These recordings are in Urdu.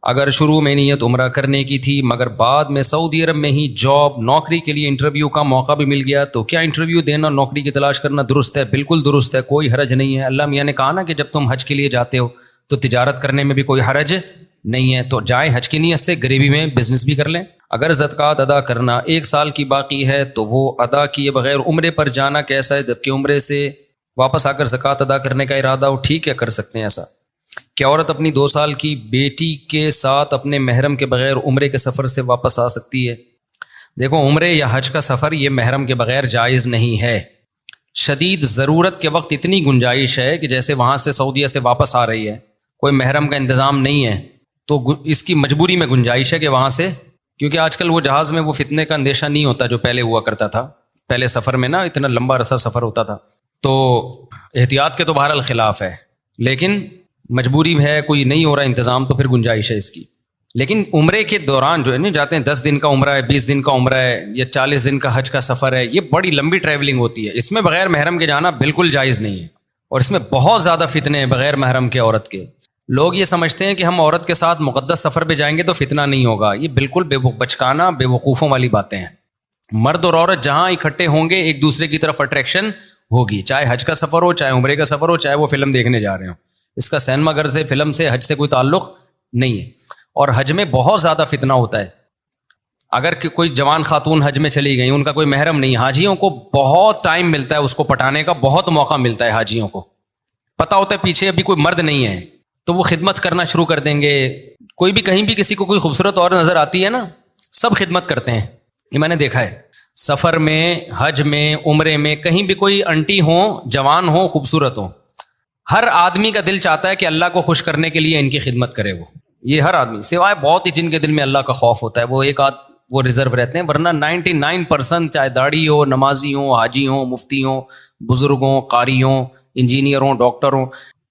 اگر شروع میں نیت عمرہ کرنے کی تھی مگر بعد میں سعودی عرب میں ہی جاب نوکری کے لیے انٹرویو کا موقع بھی مل گیا تو کیا انٹرویو دینا نوکری کی تلاش کرنا درست ہے؟ بالکل درست ہے، کوئی حرج نہیں ہے۔ اللہ میاں نے کہا نا کہ جب تم حج کے لیے جاتے ہو تو تجارت کرنے میں بھی کوئی حرج نہیں ہے، تو جائیں حج کی نیت سے، غریبی میں بزنس بھی کر لیں۔ اگر زکوٰۃ ادا کرنا 1 سال کی باقی ہے تو وہ ادا کیے بغیر عمرے پر جانا کیسا ہے؟ جبکہ عمرے سے واپس آ کر زکوٰۃ ادا کرنے کا ارادہ ہو، ٹھیک ہے، کر سکتے ہیں ایسا۔ کیا عورت اپنی 2 سال کی بیٹی کے ساتھ اپنے محرم کے بغیر عمرے کے سفر سے واپس آ سکتی ہے؟ دیکھو، عمرے یا حج کا سفر یہ محرم کے بغیر جائز نہیں ہے۔ شدید ضرورت کے وقت اتنی گنجائش ہے کہ جیسے وہاں سے سعودیہ سے واپس آ رہی ہے، کوئی محرم کا انتظام نہیں ہے تو اس کی مجبوری میں گنجائش ہے کہ وہاں سے، کیونکہ آج کل وہ جہاز میں وہ فتنے کا اندیشہ نہیں ہوتا جو پہلے ہوا کرتا تھا۔ پہلے سفر میں نا اتنا لمبا عرصہ سفر ہوتا تھا، تو احتیاط کے تو بہرحال خلاف ہے، لیکن مجبوری ہے، کوئی نہیں ہو رہا انتظام تو پھر گنجائش ہے اس کی۔ لیکن عمرے کے دوران جو ہے نا جاتے ہیں، 10 دن کا عمرہ ہے، 20 دن کا عمرہ ہے، یا 40 دن کا حج کا سفر ہے، یہ بڑی لمبی ٹریولنگ ہوتی ہے، اس میں بغیر محرم کے جانا بالکل جائز نہیں ہے، اور اس میں بہت زیادہ فتنے ہیں بغیر محرم کے عورت کے۔ لوگ یہ سمجھتے ہیں کہ ہم عورت کے ساتھ مقدس سفر پہ جائیں گے تو فتنہ نہیں ہوگا، یہ بالکل بچکانا بے وقوفوں والی باتیں ہیں۔ مرد اور عورت جہاں اکٹھے ہوں گے ایک دوسرے کی طرف اٹریکشن ہوگی، چاہے حج کا سفر ہو، چاہے عمرے کا سفر ہو، چاہے وہ فلم دیکھنے جا رہے ہوں۔ اس کا سینما گھر سے، فلم سے، حج سے کوئی تعلق نہیں ہے۔ اور حج میں بہت زیادہ فتنہ ہوتا ہے۔ اگر کوئی جوان خاتون حج میں چلی گئی، ان کا کوئی محرم نہیں، حاجیوں کو بہت ٹائم ملتا ہے اس کو پٹانے کا، بہت موقع ملتا ہے حاجیوں کو، پتہ ہوتا ہے پیچھے ابھی کوئی مرد نہیں ہے تو وہ خدمت کرنا شروع کر دیں گے۔ کوئی بھی کہیں بھی کسی کو کوئی خوبصورت اور نظر آتی ہے نا، سب خدمت کرتے ہیں، یہ میں نے دیکھا ہے۔ سفر میں، حج میں، عمرے میں، کہیں بھی کوئی انٹی ہوں، جوان ہوں، خوبصورت ہوں، ہر آدمی کا دل چاہتا ہے کہ اللہ کو خوش کرنے کے لیے ان کی خدمت کرے وہ، یہ ہر آدمی، سوائے بہت ہی جن کے دل میں اللہ کا خوف ہوتا ہے، وہ ایک آدھ وہ ریزرو رہتے ہیں، ورنہ 99% چاہے داڑھی ہو، نمازی ہوں، حاجی ہوں، مفتی ہوں، بزرگ ہوں، قاری ہوں، انجینئر ہوں، ڈاکٹر ہوں،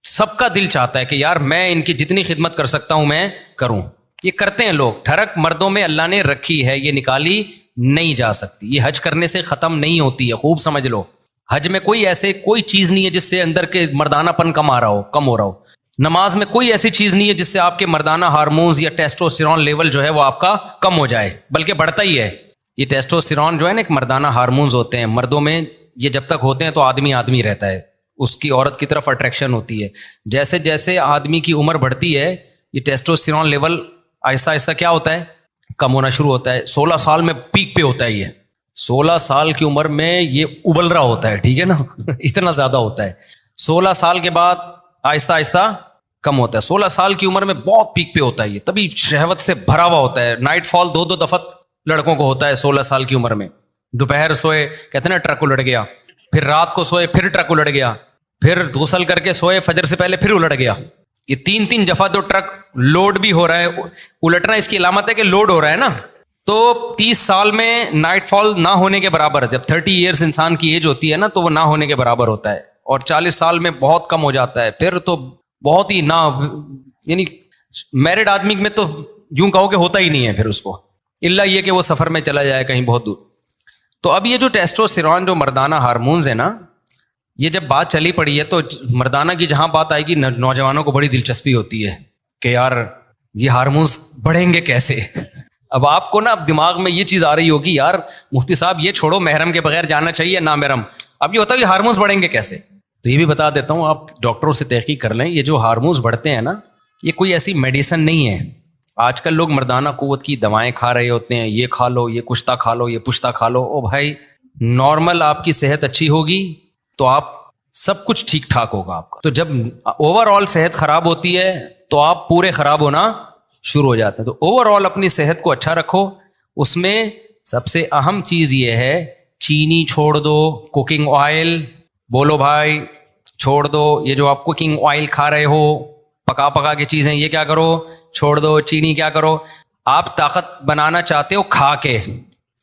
سب کا دل چاہتا ہے کہ یار میں ان کی جتنی خدمت کر سکتا ہوں میں کروں۔ یہ کرتے ہیں لوگ، ٹھڑک مردوں میں اللہ نے رکھی ہے، یہ نکالی نہیں جا سکتی، یہ حج کرنے سے ختم نہیں ہوتی ہے، خوب سمجھ لو۔ حج میں کوئی چیز نہیں ہے جس سے اندر کے مردانہ پن کم ہو رہا ہو۔ نماز میں کوئی ایسی چیز نہیں ہے جس سے آپ کے مردانہ ہارمونز یا ٹیسٹوسٹیرون لیول جو ہے وہ آپ کا کم ہو جائے، بلکہ بڑھتا ہی ہے۔ یہ ٹیسٹوسٹیرون جو ہے نا، ایک مردانہ ہارمونز ہوتے ہیں مردوں میں، یہ جب تک ہوتے ہیں تو آدمی رہتا ہے، اس کی عورت کی طرف اٹریکشن ہوتی ہے۔ جیسے جیسے آدمی کی عمر بڑھتی ہے، یہ ٹیسٹوسٹیرون لیول آہستہ آہستہ کیا ہوتا ہے؟ کم ہونا شروع ہوتا ہے۔ 16 سال میں پیک پہ ہوتا ہے، یہ 16 سال کی عمر میں یہ ابل رہا ہوتا ہے، ٹھیک ہے نا، اتنا زیادہ ہوتا ہے۔ 16 سال کے بعد آہستہ آہستہ کم ہوتا ہے۔ 16 سال کی عمر میں بہت پیک پہ ہوتا ہے یہ، تبھی شہوت سے بھرا ہوا ہوتا ہے۔ نائٹ فال 2 دفعہ لڑکوں کو ہوتا ہے 16 سال کی عمر میں۔ دوپہر سوئے، کہتے ہیں نا ٹرک الٹ گیا، پھر رات کو سوئے، پھر ٹرک الٹ گیا، پھر غسل کر کے سوئے، فجر سے پہلے پھر الٹ گیا۔ یہ 3 دفعہ تو ٹرک لوڈ بھی ہو رہا ہے، الٹنا اس کی علامت ہے کہ لوڈ ہو رہا ہے نا۔ تو 30 سال میں نائٹ فال نہ ہونے کے برابر ہے۔ جب 30 ایئرز انسان کی ایج ہوتی ہے نا تو وہ نہ ہونے کے برابر ہوتا ہے، اور 40 سال میں بہت کم ہو جاتا ہے، پھر تو بہت ہی یعنی میرڈ آدمی میں تو یوں کہو کہ ہوتا ہی نہیں ہے پھر اس کو، الا یہ کہ وہ سفر میں چلا جائے کہیں بہت دور۔ تو اب یہ جو ٹیسٹوسٹیرون جو مردانہ ہارمونز ہیں نا، یہ جب بات چلی پڑی ہے تو مردانہ کی جہاں بات آئے گی، نوجوانوں کو بڑی دلچسپی ہوتی ہے کہ یار یہ ہارمونز بڑھیں گے کیسے۔ اب آپ کو نا اب دماغ میں یہ چیز آ رہی ہوگی، یار مفتی صاحب یہ چھوڑو، محرم کے بغیر جانا چاہیے نا محرم، اب یہ ہوتا ہے کہ ہارمونز بڑھیں گے کیسے؟ تو یہ بھی بتا دیتا ہوں، آپ ڈاکٹروں سے تحقیق کر لیں، یہ جو ہارمونز بڑھتے ہیں نا، یہ کوئی ایسی میڈیسن نہیں ہے۔ آج کل لوگ مردانہ قوت کی دوائیں کھا رہے ہوتے ہیں، یہ کھا لو، یہ کشتہ کھا لو، یہ پشتہ کھا لو۔ او بھائی، نارمل آپ کی صحت اچھی ہوگی تو آپ سب کچھ ٹھیک ٹھاک ہوگا آپ کا۔ تو جب اوور آل صحت خراب ہوتی ہے تو آپ پورے خراب ہونا شروع ہو جاتے ہیں۔ تو اوور آل اپنی صحت کو اچھا رکھو، اس میں سب سے اہم چیز یہ ہے چینی چھوڑ دو، کوکنگ آئل، بولو بھائی چھوڑ دو، یہ جو آپ کوکنگ آئل کھا رہے ہو، پکا کے چیزیں، یہ کیا کرو؟ چھوڑ دو۔ چینی کیا کرو؟ آپ طاقت بنانا چاہتے ہو کھا کے،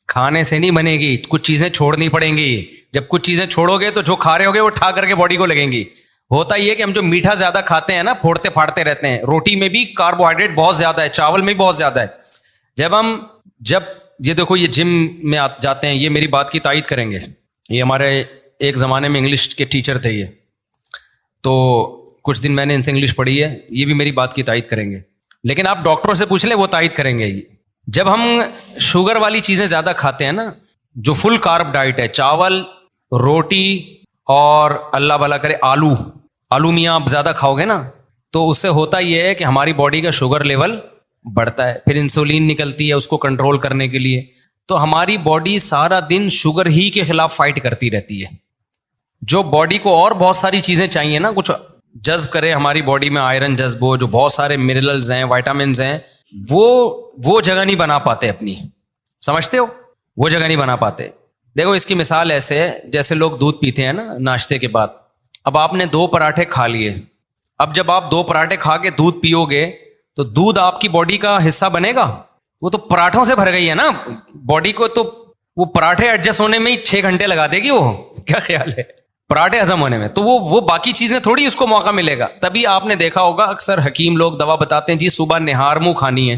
کھانے سے نہیں بنے گی، کچھ چیزیں چھوڑنی پڑیں گی۔ جب کچھ چیزیں چھوڑو گے تو جو کھا رہے ہوگے وہ ٹھا کر کے باڈی کو لگیں گی۔ ہوتا یہ کہ ہم جو میٹھا زیادہ کھاتے ہیں نا، پھوڑتے پھاڑتے رہتے ہیں، روٹی میں بھی کاربوہائیڈریٹ بہت زیادہ ہے، چاول میں بھی بہت زیادہ ہے۔ جب یہ دیکھو، یہ جم میں جاتے ہیں، یہ میری بات کی تائید کریں گے، یہ ہمارے ایک زمانے میں انگلش کے ٹیچر تھے یہ، تو کچھ دن میں نے ان سے انگلش پڑھی ہے، یہ بھی میری بات کی تائید کریں گے۔ لیکن آپ ڈاکٹروں سے پوچھ لیں وہ تائید کریں گے. جب ہم شوگر والی چیزیں زیادہ کھاتے ہیں نا, جو فل کارب ڈائٹ ہے, چاول, روٹی اور اللہ بھلا کرے آلو میاں آپ زیادہ کھاؤ گے نا, تو اس سے ہوتا یہ ہے کہ ہماری باڈی کا شوگر لیول بڑھتا ہے, پھر انسولین نکلتی ہے اس کو کنٹرول کرنے کے لیے. تو ہماری باڈی سارا دن شوگر ہی کے خلاف فائٹ کرتی رہتی ہے. جو باڈی کو اور بہت ساری چیزیں چاہیے نا, کچھ جذب کرے ہماری باڈی میں, آئرن جذب ہو, جو بہت سارے منرلز ہیں, وائٹامنز ہیں, وہ جگہ نہیں بنا پاتے اپنی. سمجھتے ہو, وہ جگہ نہیں بنا پاتے. دیکھو اس کی مثال ایسے ہے جیسے لوگ دودھ پیتے ہیں نا ناشتے کے بعد. اب آپ نے 2 پراٹھے کھا لیے, اب جب آپ 2 پراٹھے کھا کے دودھ پیو گے تو دودھ آپ کی باڈی کا حصہ بنے گا؟ وہ تو پراٹھوں سے بھر گئی ہے نا باڈی کو, تو وہ پراٹھے ایڈجسٹ ہونے میں ہی 6 گھنٹے لگا دے گی. وہ کیا خیال ہے پراٹھے ہضم ہونے میں؟ تو وہ باقی چیزیں تھوڑی اس کو موقع ملے گا. تبھی آپ نے دیکھا ہوگا اکثر حکیم لوگ دوا بتاتے ہیں جی صبح نہار منہ کھانی ہے.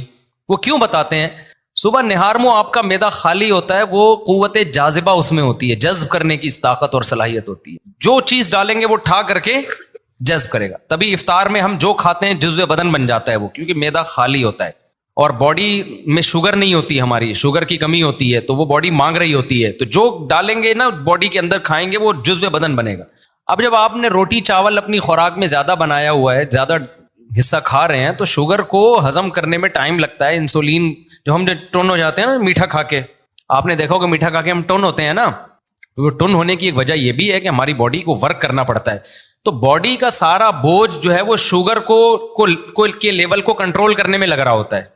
وہ کیوں بتاتے ہیں؟ صبح نہار منہ آپ کا معدہ خالی ہوتا ہے, وہ قوت جاذبہ اس میں ہوتی ہے, جذب کرنے کی طاقت اور صلاحیت ہوتی ہے. جو چیز ڈالیں گے وہ ٹھا کر کے جذب کرے گا. تبھی افطار میں ہم جو کھاتے ہیں جزو بدن بن جاتا ہے وہ, کیونکہ معدہ خالی ہوتا ہے اور باڈی میں شوگر نہیں ہوتی, ہماری شوگر کی کمی ہوتی ہے, تو وہ باڈی مانگ رہی ہوتی ہے. تو جو ڈالیں گے نا باڈی کے اندر کھائیں گے وہ جزو بدن بنے گا. اب جب آپ نے روٹی چاول اپنی خوراک میں زیادہ بنایا ہوا ہے, زیادہ حصہ کھا رہے ہیں, تو شوگر کو ہضم کرنے میں ٹائم لگتا ہے. انسولین جو ہم ٹون ہو جاتے ہیں نا میٹھا کھا کے, آپ نے دیکھا ہوگا میٹھا کھا کے ہم ٹون ہوتے ہیں نا, وہ ٹون ہونے کی ایک وجہ یہ بھی ہے کہ ہماری باڈی کو ورک کرنا پڑتا ہے. تو باڈی کا سارا بوجھ جو ہے وہ شوگر کو کے لیول کو کنٹرول کرنے میں لگ رہا ہوتا ہے.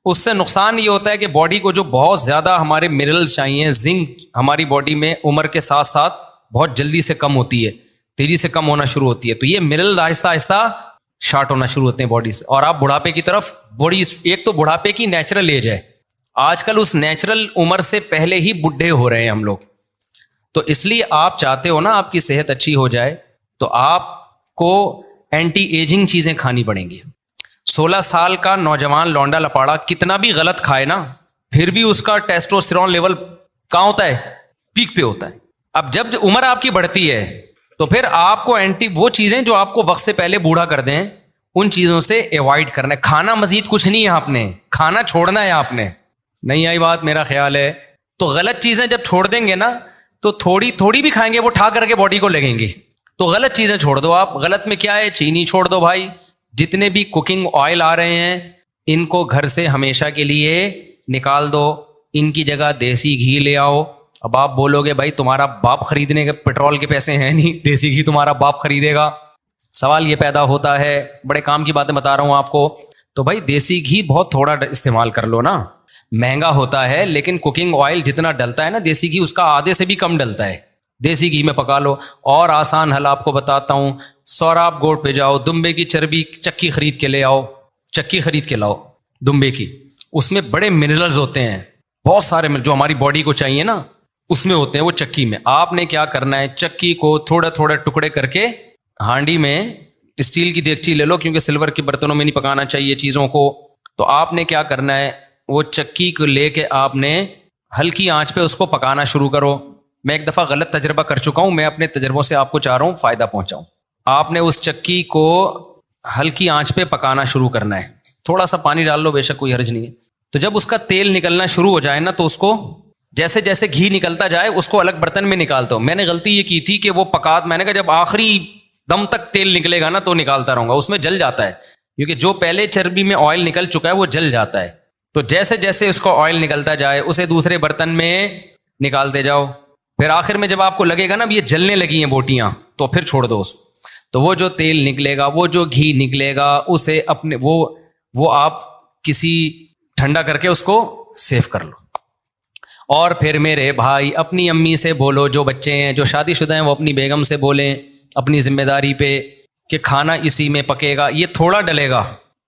اس سے نقصان یہ ہوتا ہے کہ باڈی کو جو بہت زیادہ ہمارے منرلز چاہیے, زنک ہماری باڈی میں عمر کے ساتھ ساتھ بہت جلدی سے کم ہوتی ہے, تیزی سے کم ہونا شروع ہوتی ہے. تو یہ منرل آہستہ آہستہ شارٹ ہونا شروع ہوتے ہیں باڈی سے, اور آپ بڑھاپے کی طرف باڈی, ایک تو بڑھاپے کی نیچرل ایج ہے, آج کل اس نیچرل عمر سے پہلے ہی بڈھے ہو رہے ہیں ہم لوگ. تو اس لیے آپ چاہتے ہو نا آپ کی صحت اچھی ہو جائے, تو آپ کو اینٹی ایجنگ چیزیں کھانی پڑیں گی. 16 سال کا نوجوان لونڈا لپاڑا کتنا بھی غلط کھائے نا, پھر بھی اس کا ٹیسٹوسٹیرون لیول کہاں ہوتا ہے؟ پیک پہ ہوتا ہے. اب جب عمر آپ کی بڑھتی ہے تو پھر آپ کو وہ چیزیں جو آپ کو وقت سے پہلے بوڑھا کر دیں, ان چیزوں سے ایوائڈ کرنا ہے. کھانا مزید کچھ نہیں ہے, آپ نے کھانا چھوڑنا ہے. آپ نے نہیں آئی بات میرا خیال ہے. تو غلط چیزیں جب چھوڑ دیں گے نا تو تھوڑی تھوڑی بھی کھائیں گے, وہ ٹھا کر کے باڈی کو لگیں گی. تو غلط چیزیں چھوڑ دو آپ. غلط میں کیا ہے؟ چینی چھوڑ دو بھائی. جتنے بھی کوکنگ آئل آ رہے ہیں ان کو گھر سے ہمیشہ کے لیے نکال دو, ان کی جگہ دیسی گھی لے آؤ. اب آپ بولو گے بھائی تمہارا باپ خریدنے کے پیٹرول کے پیسے ہیں نہیں, دیسی گھی تمہارا باپ خریدے گا. سوال یہ پیدا ہوتا ہے, بڑے کام کی باتیں بتا رہا ہوں آپ کو. تو بھائی دیسی گھی بہت تھوڑا استعمال کر لو نا, مہنگا ہوتا ہے لیکن کوکنگ آئل جتنا ڈلتا ہے نا دیسی گھی, اس کا آدھے سے بھی کم ڈلتا ہے. دیسی گھی میں پکا لو. اور آسان حل آپ کو بتاتا ہوں, سوراب گوٹ پہ جاؤ, دمبے کی چربی چکی خرید کے لے آؤ, چکی خرید کے لاؤ دمبے کی. اس میں بڑے منرلز ہوتے ہیں, بہت سارے جو ہماری باڈی کو چاہیے نا اس میں ہوتے ہیں وہ چکی میں. آپ نے کیا کرنا ہے, چکی کو تھوڑے تھوڑے ٹکڑے کر کے ہانڈی میں, اسٹیل کی دیگچی لے لو کیونکہ سلور کے برتنوں میں نہیں پکانا چاہیے چیزوں کو. تو آپ نے کیا کرنا ہے, وہ چکی کو لے کے آپ نے ہلکی آنچ پہ اس کو پکانا شروع کرو. میں ایک دفعہ غلط تجربہ کر چکا ہوں, میں اپنے تجربوں سے آپ کو چاہ رہا ہوں فائدہ پہنچاؤں. آپ نے اس چکی کو ہلکی آنچ پہ پکانا شروع کرنا ہے, تھوڑا سا پانی ڈال لو, بے شک کوئی حرج نہیں ہے. تو جب اس کا تیل نکلنا شروع ہو جائے نا تو اس کو جیسے جیسے گھی نکلتا جائے اس کو الگ برتن میں نکالتا ہوں. میں نے غلطی یہ کی تھی کہ وہ میں نے کہا جب آخری دم تک تیل نکلے گا نا تو نکالتا رہوں گا, اس میں جل جاتا ہے کیونکہ جو پہلے چربی میں آئل نکل چکا ہے وہ جل جاتا ہے. تو جیسے جیسے اس کو آئل نکلتا جائے اسے دوسرے برتن میں نکالتے جاؤ. پھر آخر میں جب آپ کو لگے گا نا یہ جلنے لگی ہیں بوٹیاں تو پھر چھوڑ دو اس کو. تو وہ جو تیل نکلے گا, وہ جو گھی نکلے گا, اسے اپنے وہ آپ کسی ٹھنڈا کر کے اس کو سیو کر لو. اور پھر میرے بھائی اپنی امی سے بولو, جو بچے ہیں جو شادی شدہ ہیں وہ اپنی بیگم سے بولیں اپنی ذمہ داری پہ کہ کھانا اسی میں پکے گا. یہ تھوڑا ڈلے گا,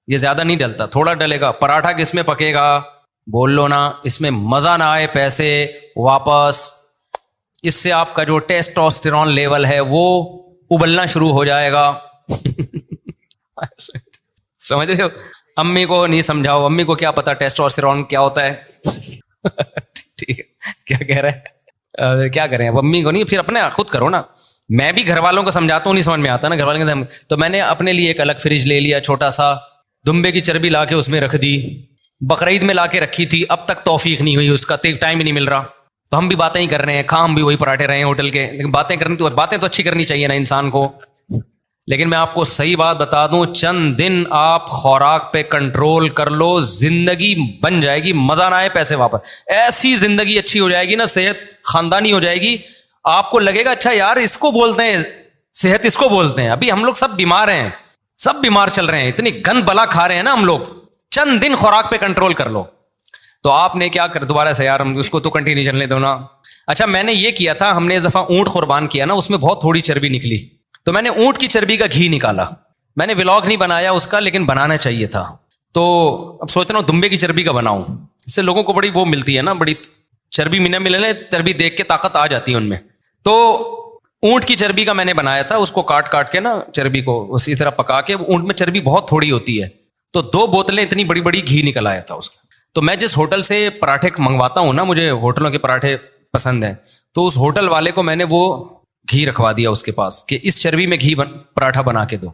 یہ زیادہ نہیں ڈلتا, تھوڑا ڈلے گا. پراٹھا کس میں پکے گا بول لو نا, اس میں مزہ نہ آئے پیسے واپس. اس سے آپ کا جو ٹیسٹوسٹیرون لیول ہے وہ ابلنا شروع ہو جائے گا. سمجھ رہے ہو؟ امی کو نہیں سمجھاؤ, امی کو کیا پتا ٹیسٹوسٹیرون کیا ہوتا ہے. ٹھیک ہے, کیا کہہ رہے ہیں, کیا کریں اب امی کو نہیں, پھر اپنے خود کرو نا. میں بھی گھر والوں کو سمجھاتا ہوں, نہیں سمجھ میں آتا نا گھر والوں کے. تو میں نے اپنے لیے ایک الگ فریج لے لیا چھوٹا سا, دمبے کی چربی لا کے اس میں رکھ دی، بقرعید میں لا کے رکھی تھی، اب تک توفیق نہیں ہوئی، اس کا ٹائم ہی نہیں مل رہا، تو ہم بھی باتیں ہی کر رہے ہیں، کھام بھی وہی پراٹھے رہے ہیں ہوٹل کے، لیکن باتیں تو اچھی کرنی چاہیے نا انسان کو. لیکن میں آپ کو صحیح بات بتا دوں، چند دن آپ خوراک پہ کنٹرول کر لو، زندگی بن جائے گی، مزہ نہ آئے پیسے واپس، ایسی زندگی اچھی ہو جائے گی نا، صحت خاندانی ہو جائے گی، آپ کو لگے گا اچھا یار اس کو بولتے ہیں صحت، اس کو بولتے ہیں. ابھی ہم لوگ سب بیمار ہیں، سب بیمار چل رہے ہیں، اتنی گند بلا کھا رہے ہیں نا ہم لوگ. چند دن خوراک پہ کنٹرول کر لو. تو آپ نے کیا کر، دوبارہ سے یار ہم اس کو تو کنٹینیو چلنے دو نا. اچھا میں نے یہ کیا تھا، ہم نے اس دفعہ اونٹ قربان کیا نا، اس میں بہت تھوڑی چربی نکلی، تو میں نے اونٹ کی چربی کا گھی نکالا. میں نے ولاگ نہیں بنایا اس کا، لیکن بنانا چاہیے تھا. تو اب سوچ رہا ہوں دمبے کی چربی کا بناؤں، اس سے لوگوں کو بڑی وہ ملتی ہے نا، بڑی چربی ملے چربی دیکھ کے طاقت آ جاتی ہے ان میں. تو اونٹ کی چربی کا میں نے بنایا تھا، اس کو کاٹ کے نا چربی کو اسی طرح پکا کے، اونٹ میں چربی بہت تھوڑی ہوتی ہے، تو 2 بوتلیں اتنی بڑی بڑی گھی نکل آیا تھا اس کا. تو میں جس ہوٹل سے پراٹھے منگواتا ہوں نا، مجھے ہوٹلوں کے پراٹھے پسند ہیں، تو اس ہوٹل والے کو میں نے وہ گھی رکھوا دیا اس کے پاس کہ اس چربی میں پراٹھا بنا کے دو.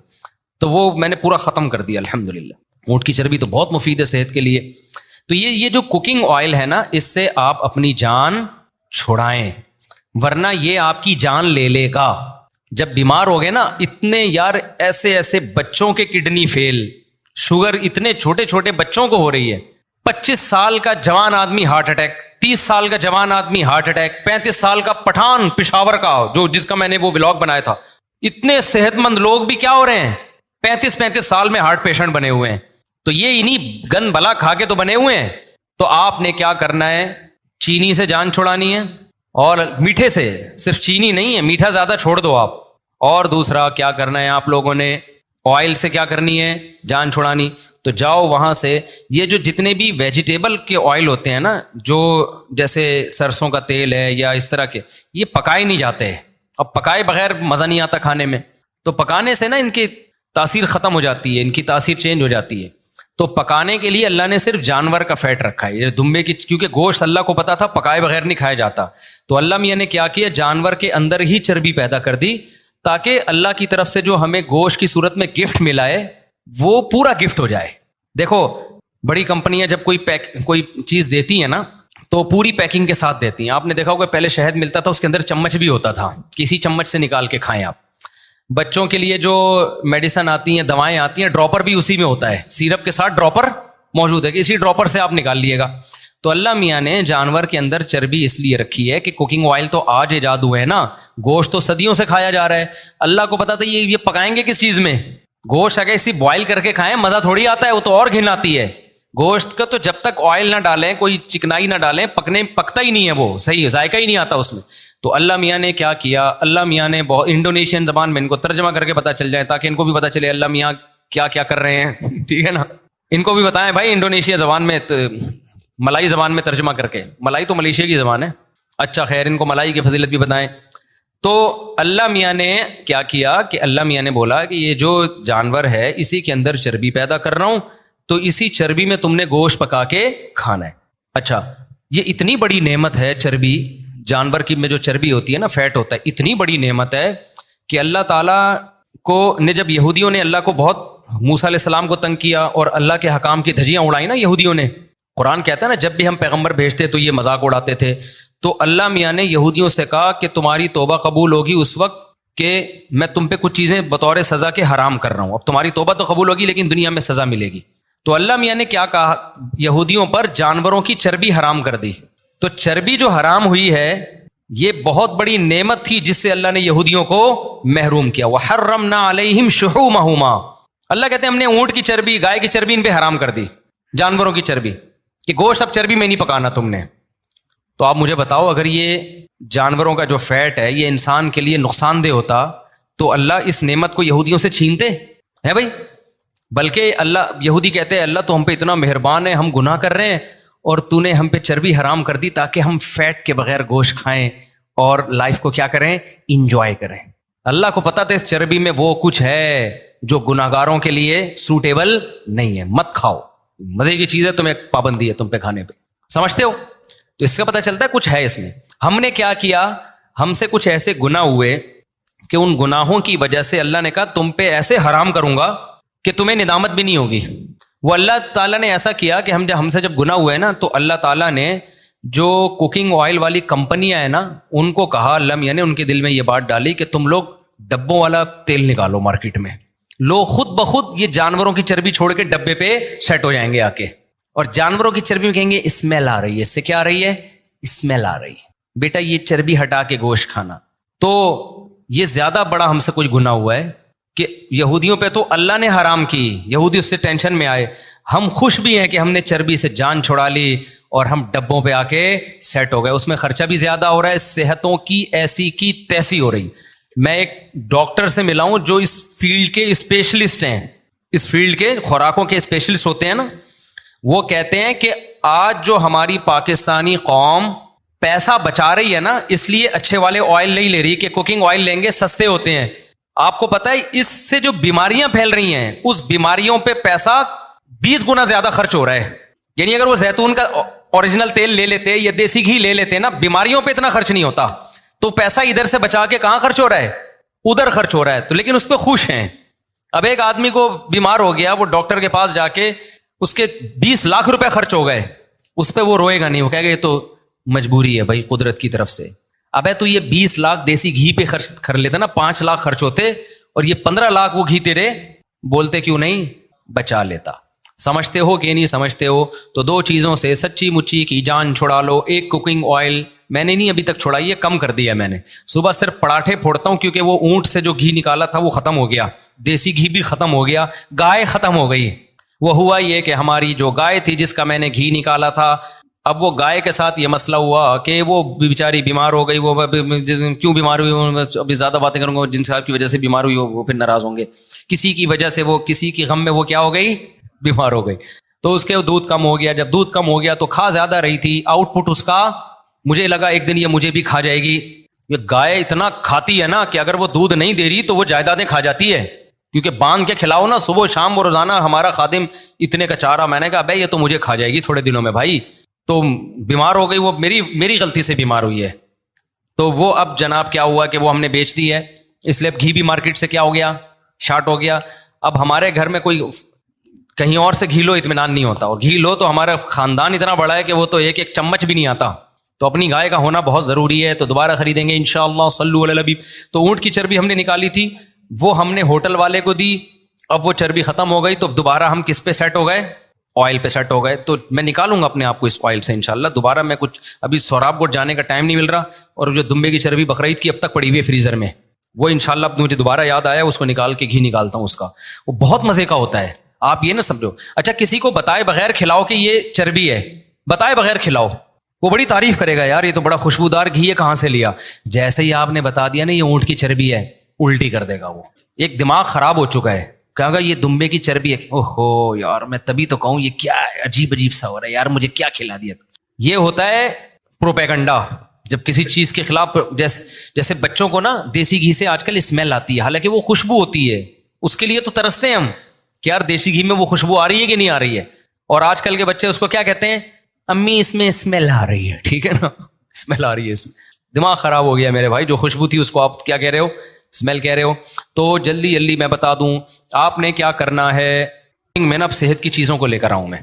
تو وہ میں نے پورا ختم کر دیا الحمدللہ. اونٹ کی چربی تو بہت مفید ہے صحت کے لیے. تو یہ جو کوکنگ آئل ہے نا، اس سے آپ اپنی جان چھڑائیں، ورنہ یہ آپ کی جان لے لے گا. جب بیمار ہو گئے نا، اتنے یار ایسے بچوں کے کڈنی فیل، شوگر اتنے چھوٹے چھوٹے بچوں کو ہو رہی ہے. 25 سال کا جوان آدمی ہارٹ اٹیک، 30 سال کا جوان آدمی ہارٹ اٹیک، 35 سال کا پٹھان پشاور کا جس کا میں نے وہ ولاگ بنایا تھا. اتنے صحت مند لوگ بھی کیا ہو رہے ہیں، 35 سال میں ہارٹ پیشنٹ بنے ہوئے ہیں. تو یہ انہی گند بلا کھا کے تو بنے ہوئے ہیں. تو آپ نے کیا کرنا ہے، چینی سے جان چھڑانی ہے، اور میٹھے سے، صرف چینی نہیں ہے، میٹھا زیادہ چھوڑ دو آپ. اور دوسرا کیا کرنا ہے آپ لوگوں نے، آئل سے کیا کرنی ہے، جان چھڑانی. تو جاؤ وہاں سے، یہ جو جتنے بھی ویجیٹیبل کے آئل ہوتے ہیں نا، جو جیسے سرسوں کا تیل ہے یا اس طرح کے، یہ پکائے نہیں جاتے. اب پکائے بغیر مزہ نہیں آتا کھانے میں، تو پکانے سے نا ان کی تاثیر ختم ہو جاتی ہے، ان کی تاثیر چینج ہو جاتی ہے. تو پکانے کے لیے اللہ نے صرف جانور کا فیٹ رکھا ہے، یہ دمبے کی، کیونکہ گوشت اللہ کو پتا تھا پکائے بغیر نہیں کھایا جاتا. تو اللہ میاں نے کیا کیا، جانور کے اندر ہی چربی پیدا کر دی، تاکہ اللہ کی طرف سے جو ہمیں گوشت کی صورت میں گفٹ ملا ہے وہ پورا گفٹ ہو جائے. دیکھو بڑی کمپنیاں جب کوئی چیز دیتی ہیں نا، تو پوری پیکنگ کے ساتھ دیتی ہیں. آپ نے دیکھا ہوگا پہلے شہد ملتا تھا، اس کے اندر چمچ بھی ہوتا تھا، کسی چمچ سے نکال کے کھائیں آپ. بچوں کے لیے جو میڈیسن آتی ہیں، دوائیں آتی ہیں، ڈراپر بھی اسی میں ہوتا ہے، سیرپ کے ساتھ ڈراپر موجود ہے کہ اسی ڈراپر سے آپ نکال لیے گا. تو اللہ میاں نے جانور کے اندر چربی اس لیے رکھی ہے کہ کوکنگ آئل تو آج ایجاد ہوئے ہیں نا، گوشت تو صدیوں سے کھایا جا رہا ہے. اللہ کو پتا تھا یہ پکائیں گے کس چیز میں، گوشت اگر اسی بوائل کر کے کھائیں مزہ تھوڑی آتا ہے، وہ تو اور گھن آتی ہے. گوشت کا تو جب تک آئل نہ ڈالیں، کوئی چکنائی نہ ڈالیں، پکتا ہی نہیں ہے، وہ صحیح ذائقہ ہی نہیں آتا اس میں. تو اللہ میاں نے کیا کیا، اللہ میاں نے بہت انڈونیشین زبان میں ان کو ترجمہ کر کے پتا چل جائے، تاکہ ان کو بھی پتا چلے اللہ میاں کیا کیا کر رہے ہیں. ٹھیک ہے نا، ان کو بھی بتائیں بھائی انڈونیشیا زبان میں، ملائی زبان میں ترجمہ کر کے. ملائی تو ملیشیا کی زبان ہے. اچھا خیر، ان کو ملائی کی فضیلت بھی بتائیں. تو اللہ میاں نے کیا کیا کہ اللہ میاں نے بولا کہ یہ جو جانور ہے اسی کے اندر چربی پیدا کر رہا ہوں، تو اسی چربی میں تم نے گوشت پکا کے کھانا ہے. اچھا یہ اتنی بڑی نعمت ہے چربی، جانور کی میں جو چربی ہوتی ہے نا، فیٹ ہوتا ہے، اتنی بڑی نعمت ہے کہ اللہ تعالیٰ کو نے، جب یہودیوں نے اللہ کو بہت، موسیٰ علیہ السلام کو تنگ کیا اور اللہ کے حکام کی دھجیاں اڑائی نا یہودیوں نے. قرآن کہتا ہے نا جب بھی ہم پیغمبر بھیجتے تو یہ مذاق اڑاتے تھے. تو اللہ میاں نے یہودیوں سے کہا کہ تمہاری توبہ قبول ہوگی اس وقت کہ میں تم پہ کچھ چیزیں بطور سزا کے حرام کر رہا ہوں. اب تمہاری توبہ تو قبول ہوگی لیکن دنیا میں سزا ملے گی. تو اللہ میاں نے کیا کہا، یہودیوں پر جانوروں کی چربی حرام کر دی. تو چربی جو حرام ہوئی ہے یہ بہت بڑی نعمت تھی جس سے اللہ نے یہودیوں کو محروم کیا. وَحَرَّمْنَا عَلَيْهِمْ شُحُومَهُمَا، اللہ کہتے ہیں ہم نے اونٹ کی چربی، گائے کی چربی ان پہ حرام کر دی، جانوروں کی چربی، کہ گوشت اب چربی میں نہیں پکانا تم نے. تو آپ مجھے بتاؤ اگر یہ جانوروں کا جو فیٹ ہے یہ انسان کے لیے نقصان دہ ہوتا تو اللہ اس نعمت کو یہودیوں سے چھینتے ہیں بھائی؟ بلکہ اللہ، یہودی کہتے ہیں اللہ تو ہم پہ اتنا مہربان ہے، ہم گناہ کر رہے ہیں اور تو نے ہم پہ چربی حرام کر دی تاکہ ہم فیٹ کے بغیر گوشت کھائیں اور لائف کو کیا کریں، انجوائے کریں. اللہ کو پتا تھا اس چربی میں وہ کچھ ہے جو گناہگاروں کے لیے سوٹیبل نہیں ہے، مت کھاؤ، مزے کی چیز ہے، تمہیں پابندی ہے تم پہ کھانے پہ، سمجھتے ہو؟ تو اس کا پتہ چلتا ہے کچھ ہے اس میں. ہم نے کیا کیا، ہم سے کچھ ایسے گناہ ہوئے کہ ان گناہوں کی وجہ سے اللہ نے کہا تم پہ ایسے حرام کروں گا کہ تمہیں ندامت بھی نہیں ہوگی. وہ اللہ تعالیٰ نے ایسا کیا کہ ہم سے جب گناہ ہوئے نا تو اللہ تعالیٰ نے جو کوکنگ آئل والی کمپنیاں ہیں نا ان کو کہا، اللہ یعنی ان کے دل میں یہ بات ڈالی کہ تم لوگ ڈبوں والا تیل نکالو مارکیٹ میں، لوگ خود بخود یہ جانوروں کی چربی چھوڑ کے ڈبے پہ سیٹ ہو جائیں گے آ کے، اور جانوروں کی چربی میں کہیں گے اسمیل آ رہی ہے، اس سے کیا آ رہی ہے؟ اسمیل آ رہی ہے، بیٹا یہ چربی ہٹا کے گوشت کھانا۔ تو یہ زیادہ بڑا ہم سے کچھ گناہ ہوا ہے کہ یہودیوں پہ تو اللہ نے حرام کی، یہودی اس سے ٹینشن میں آئے، ہم خوش بھی ہیں کہ ہم نے چربی سے جان چھڑا لی اور ہم ڈبوں پہ آ کے سیٹ ہو گئے، اس میں خرچہ بھی زیادہ ہو رہا ہے، صحتوں کی ایسی کی تیسی ہو رہی۔ میں ایک ڈاکٹر سے ملا ہوں جو اس فیلڈ کے اسپیشلسٹ ہیں، اس فیلڈ کے خوراکوں کے اسپیشلسٹ ہوتے ہیں نا، وہ کہتے ہیں کہ آج جو ہماری پاکستانی قوم پیسہ بچا رہی ہے نا، اس لیے اچھے والے آئل نہیں لے رہی کہ کوکنگ آئل لیں گے سستے ہوتے ہیں۔ آپ کو پتہ ہے اس سے جو بیماریاں پھیل رہی ہیں اس بیماریوں پہ پیسہ 20 گنا زیادہ خرچ ہو رہا ہے۔ یعنی اگر وہ زیتون کا اوریجنل تیل لے لیتے یا دیسی گھی لے لیتے نا، بیماریوں پہ اتنا خرچ نہیں ہوتا، تو پیسہ ادھر سے بچا کے کہاں خرچ ہو رہا ہے؟ ادھر خرچ ہو رہا ہے، تو لیکن اس پہ خوش ہیں۔ اب ایک آدمی کو بیمار ہو گیا، وہ ڈاکٹر کے پاس جا کے اس کے 20 لاکھ روپے خرچ ہو گئے، اس پہ وہ روئے گا نہیں، وہ کہے گا یہ تو مجبوری ہے بھائی قدرت کی طرف سے۔ ابے تو یہ 20 لاکھ دیسی گھی پہ خرچ کر لیتا نا، 5 لاکھ خرچ ہوتے، اور یہ 15 لاکھ وہ گھی تیرے بولتے کیوں نہیں بچا لیتا۔ سمجھتے ہو کہ نہیں سمجھتے ہو؟ تو 2 چیزوں سے سچی مچی کی جان چھڑا لو۔ ایک کوکنگ آئل میں نے نہیں ابھی تک چھڑائی ہے، کم کر دیا میں نے، صبح صرف پراٹھے پھوڑتا ہوں کیونکہ وہ اونٹ سے جو گھی نکالا تھا وہ ختم ہو گیا، دیسی گھی بھی ختم ہو گیا، گائے ختم ہو گئی۔ وہ ہوا یہ کہ ہماری جو گائے تھی جس کا میں نے گھی نکالا تھا، اب وہ گائے کے ساتھ یہ مسئلہ ہوا کہ وہ بیچاری بیمار ہو گئی۔ وہ کیوں بیمار ہوئی؟ ابھی زیادہ باتیں کروں گا، جن صاحب کی وجہ سے بیمار ہوئی وہ پھر ناراض ہوں گے، کسی کی وجہ سے وہ کسی کی غم میں وہ کیا ہو گئی؟ بیمار ہو گئی۔ تو اس کے دودھ کم ہو گیا، جب دودھ کم ہو گیا تو کھا زیادہ رہی تھی، آؤٹ پٹ اس کا مجھے لگا ایک دن یہ مجھے بھی کھا جائے گی۔ یہ گائے اتنا کھاتی ہے نا کہ اگر وہ دودھ نہیں دے رہی تو وہ جائیدادیں کھا جاتی ہے، کیونکہ باندھ کے کھلاؤ نا صبح شام، وہ روزانہ ہمارا خادم اتنے کا چارہ، میں نے کہا بھائی یہ تو مجھے کھا جائے گی تھوڑے دنوں میں بھائی، تو بیمار ہو گئی، وہ میری غلطی سے بیمار ہوئی ہے۔ تو وہ اب جناب کیا ہوا کہ وہ ہم نے بیچ دی ہے، اس لیے اب گھی بھی مارکیٹ سے کیا ہو گیا؟ شارٹ ہو گیا۔ اب ہمارے گھر میں کوئی کہیں اور سے گھی لو اطمینان نہیں ہوتا، اور گھی لو تو ہمارا خاندان اتنا بڑا ہے کہ وہ تو ایک چمچ بھی نہیں آتا، تو اپنی گائے کا ہونا بہت ضروری ہے، تو دوبارہ خریدیں گے انشاءاللہ، صلو علی الحبیب۔ تو اونٹ کی چربی ہم نے نکالی تھی، وہ ہم نے ہوٹل والے کو دی، اب وہ چربی ختم ہو گئی، تو دوبارہ ہم کس پہ سیٹ ہو گئے؟ آئل پہ سیٹ ہو گئے۔ تو میں نکالوں گا اپنے آپ کو اس آئل سے انشاءاللہ دوبارہ۔ میں کچھ ابھی سوراب کوٹ جانے کا ٹائم نہیں مل رہا، اور جو دمبے کی چربی بقرعید کی اب تک پڑی ہوئی ہے فریزر میں، وہ انشاءاللہ اب مجھے دوبارہ یاد آیا، اس کو نکال کے گھی نکالتا ہوں اس کا، وہ بہت مزے کا ہوتا ہے۔ آپ یہ نہ سمجھو، اچھا کسی کو بتائے بغیر کھلاؤ کہ یہ چربی ہے، بتائے بغیر کھلاؤ، وہ بڑی تعریف کرے گا، یار یہ تو بڑا خوشبودار گھی ہے، کہاں سے لیا؟ جیسے ہی آپ نے بتا دیا نا یہ اونٹ کی چربی ہے، الٹی کر دے گا، وہ ایک دماغ خراب ہو چکا ہے، کہا گا یہ دمبے کی چربی ہے، اوہو یار میں تبھی تو کہوں یہ کیا عجیب سا ہو رہا ہے یار، مجھے کیا کھلا دیا۔ یہ ہوتا ہے پروپیگنڈا، جب کسی چیز کے خلاف، جیسے بچوں کو نا دیسی گھی سے آج کل اسمیل آتی ہے، حالانکہ وہ خوشبو ہوتی ہے، اس کے لیے تو ترستے ہیں ہم کہ یار دیسی گھی میں وہ خوشبو آ رہی ہے کہ نہیں آ رہی ہے، اور آج کل کے بچے اس کو کیا کہتے ہیں؟ امی اس میں اسمیل آ رہی ہے، ٹھیک ہے نا، اسمیل آ رہی ہے، اس میں دماغ خراب ہو گیا میرے بھائی، جو خوشبو تھی اس کو آپ کیا کہہ رہے ہو؟ اسمیل کہہ رہے ہو۔ تو جلدی میں بتا دوں آپ نے کیا کرنا ہے۔ میں نا اب صحت کی چیزوں کو لے کر آؤں، میں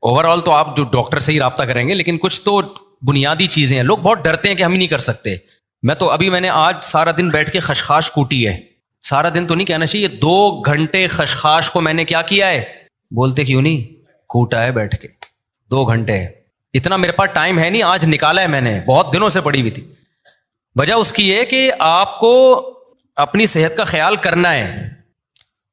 اوور آل تو آپ جو ڈاکٹر سے ہی رابطہ کریں گے، لیکن کچھ تو بنیادی چیزیں ہیں، لوگ بہت ڈرتے ہیں کہ ہم ہی نہیں کر سکتے۔ میں نے آج سارا دن بیٹھ کے خشخاش کوٹی ہے، سارا دن تو نہیں کہنا چاہیے، 2 گھنٹے خشخاش کو میں نے کیا کیا ہے؟ بولتے کیوں نہیں؟ کوٹا ہے بیٹھ کے 2 گھنٹے۔ اتنا میرے پاس ٹائم ہے نہیں، آج نکالا ہے میں نے، بہت دنوں سے پڑی ہوئی تھی۔ وجہ اس کی ہے کہ آپ کو اپنی صحت کا خیال کرنا ہے،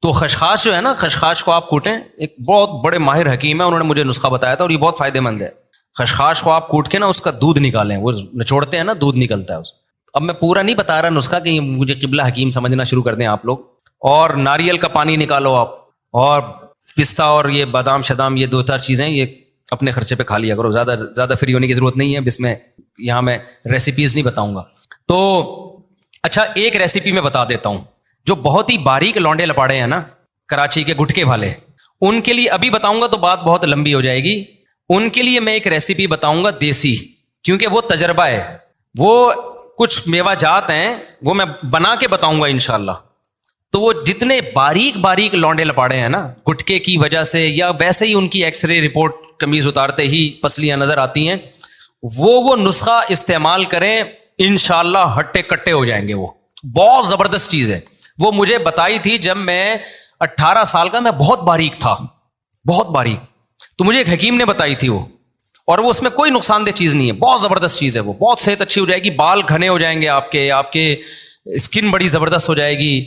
تو خشخاش جو ہے نا، خشخاش کو آپ کوٹیں، ایک بہت بڑے ماہر حکیم ہے، انہوں نے مجھے نسخہ بتایا تھا اور یہ بہت فائدہ مند ہے۔ خشخاش کو آپ کوٹ کے نا اس کا دودھ نکالیں، وہ نچوڑتے ہیں نا دودھ نکلتا ہے اس۔ اب میں پورا نہیں بتا رہا نسخہ کہ مجھے قبلہ حکیم سمجھنا شروع کر دیں آپ لوگ۔ اور ناریل کا پانی نکالو آپ، اور پستہ اور یہ بادام شدام، یہ 2-4 چیزیں یہ اپنے خرچے پہ کھا لیا کرو، زیادہ فری ہونے کی ضرورت نہیں ہے، بس میں یہاں میں ریسیپیز نہیں بتاؤں گا۔ تو اچھا ایک ریسیپی میں بتا دیتا ہوں، جو بہت ہی باریک لونڈے لپاڑے ہیں نا کراچی کے گٹکے والے، ان کے لیے ابھی بتاؤں گا تو بات بہت لمبی ہو جائے گی، ان کے لیے میں ایک ریسیپی بتاؤں گا دیسی، کیونکہ وہ تجربہ ہے، وہ کچھ میوہ جات ہیں وہ میں بنا کے بتاؤں گا انشاءاللہ، تو وہ جتنے باریک باریک لونڈے لپاڑے ہیں نا گٹکے کی وجہ سے یا ویسے ہی ان کی ایکس رے رپورٹ قمیض اتارتے ہی پسلیاں نظر آتی ہیں, وہ نسخہ استعمال کریں, انشاءاللہ ہٹے کٹے ہو جائیں گے. وہ بہت زبردست چیز ہے. وہ مجھے بتائی تھی جب میں 18 سال کا, میں بہت باریک تھا, بہت باریک. تو مجھے ایک حکیم نے بتائی تھی وہ, اور وہ اس میں کوئی نقصان دہ چیز نہیں ہے, بہت زبردست چیز ہے وہ, بہت صحت اچھی ہو جائے گی, بال گھنے ہو جائیں گے آپ کے اسکن بڑی زبردست ہو جائے گی,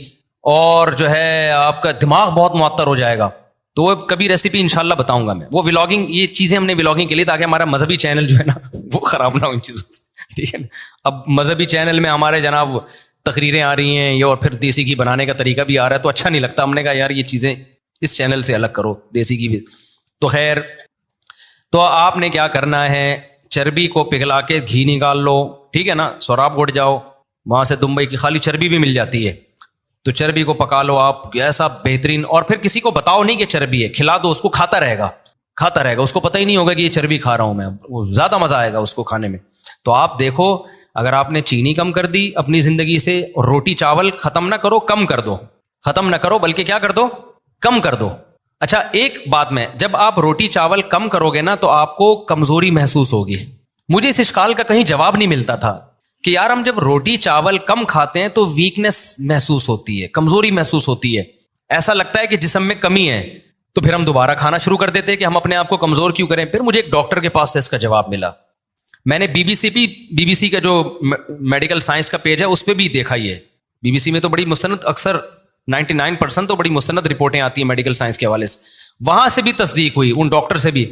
اور جو ہے آپ کا دماغ بہت معطر ہو جائے گا. تو وہ کبھی ریسیپی انشاءاللہ بتاؤں گا میں. وہ ولاگنگ, یہ چیزیں ہم نے ولاگنگ کے لیے, تاکہ ہمارا مذہبی چینل جو ہے نا وہ خراب نہ ہو ان چیزوں سے, ٹھیک ہے نا. اب مذہبی چینل میں ہمارے جناب تقریریں آ رہی ہیں, یہ اور پھر دیسی گھی بنانے کا طریقہ بھی آ رہا ہے, تو اچھا نہیں لگتا. ہم نے کہا یار یہ چیزیں اس چینل سے الگ کرو, دیسی گھی بھی. تو خیر, تو آپ نے کیا کرنا ہے, چربی کو پگھلا کے گھی نکال لو, ٹھیک ہے نا. سوراب گڑ جاؤ, وہاں سے دبئی کی خالی چربی بھی مل جاتی ہے, تو چربی کو پکا لو آپ ایسا بہترین. اور پھر کسی کو بتاؤ نہیں کہ چربی ہے, کھلا دو اس کو, کھاتا رہے گا, اس کو پتہ ہی نہیں ہوگا کہ یہ چربی کھا رہا ہوں میں, وہ زیادہ مزہ آئے گا اس کو کھانے میں. تو آپ دیکھو, اگر آپ نے چینی کم کر دی اپنی زندگی سے, اور روٹی چاول ختم نہ کرو, کم کر دو, ختم نہ کرو بلکہ کیا کر دو, کم کر دو. اچھا ایک بات میں, جب آپ روٹی چاول کم کرو گے نا تو آپ کو کمزوری محسوس ہوگی. مجھے اس اشکال کا کہیں جواب نہیں ملتا تھا کہ یار ہم جب روٹی چاول کم کھاتے ہیں تو ویکنس محسوس ہوتی ہے, کمزوری محسوس ہوتی ہے, ایسا لگتا ہے کہ جسم میں کمی ہے. تو پھر ہم دوبارہ کھانا شروع کر دیتے ہیں کہ ہم اپنے آپ کو کمزور کیوں کریں. پھر مجھے ایک ڈاکٹر کے پاس سے اس کا جواب ملا. میں نے بی بی سی کا جو میڈیکل سائنس کا پیج ہے اس پہ بھی دیکھا. یہ بی بی سی میں تو بڑی مستند, اکثر 99% تو بڑی مستند رپورٹیں آتی ہیں میڈیکل سائنس کے حوالے سے. وہاں سے بھی تصدیق ہوئی, ان ڈاکٹر سے بھی.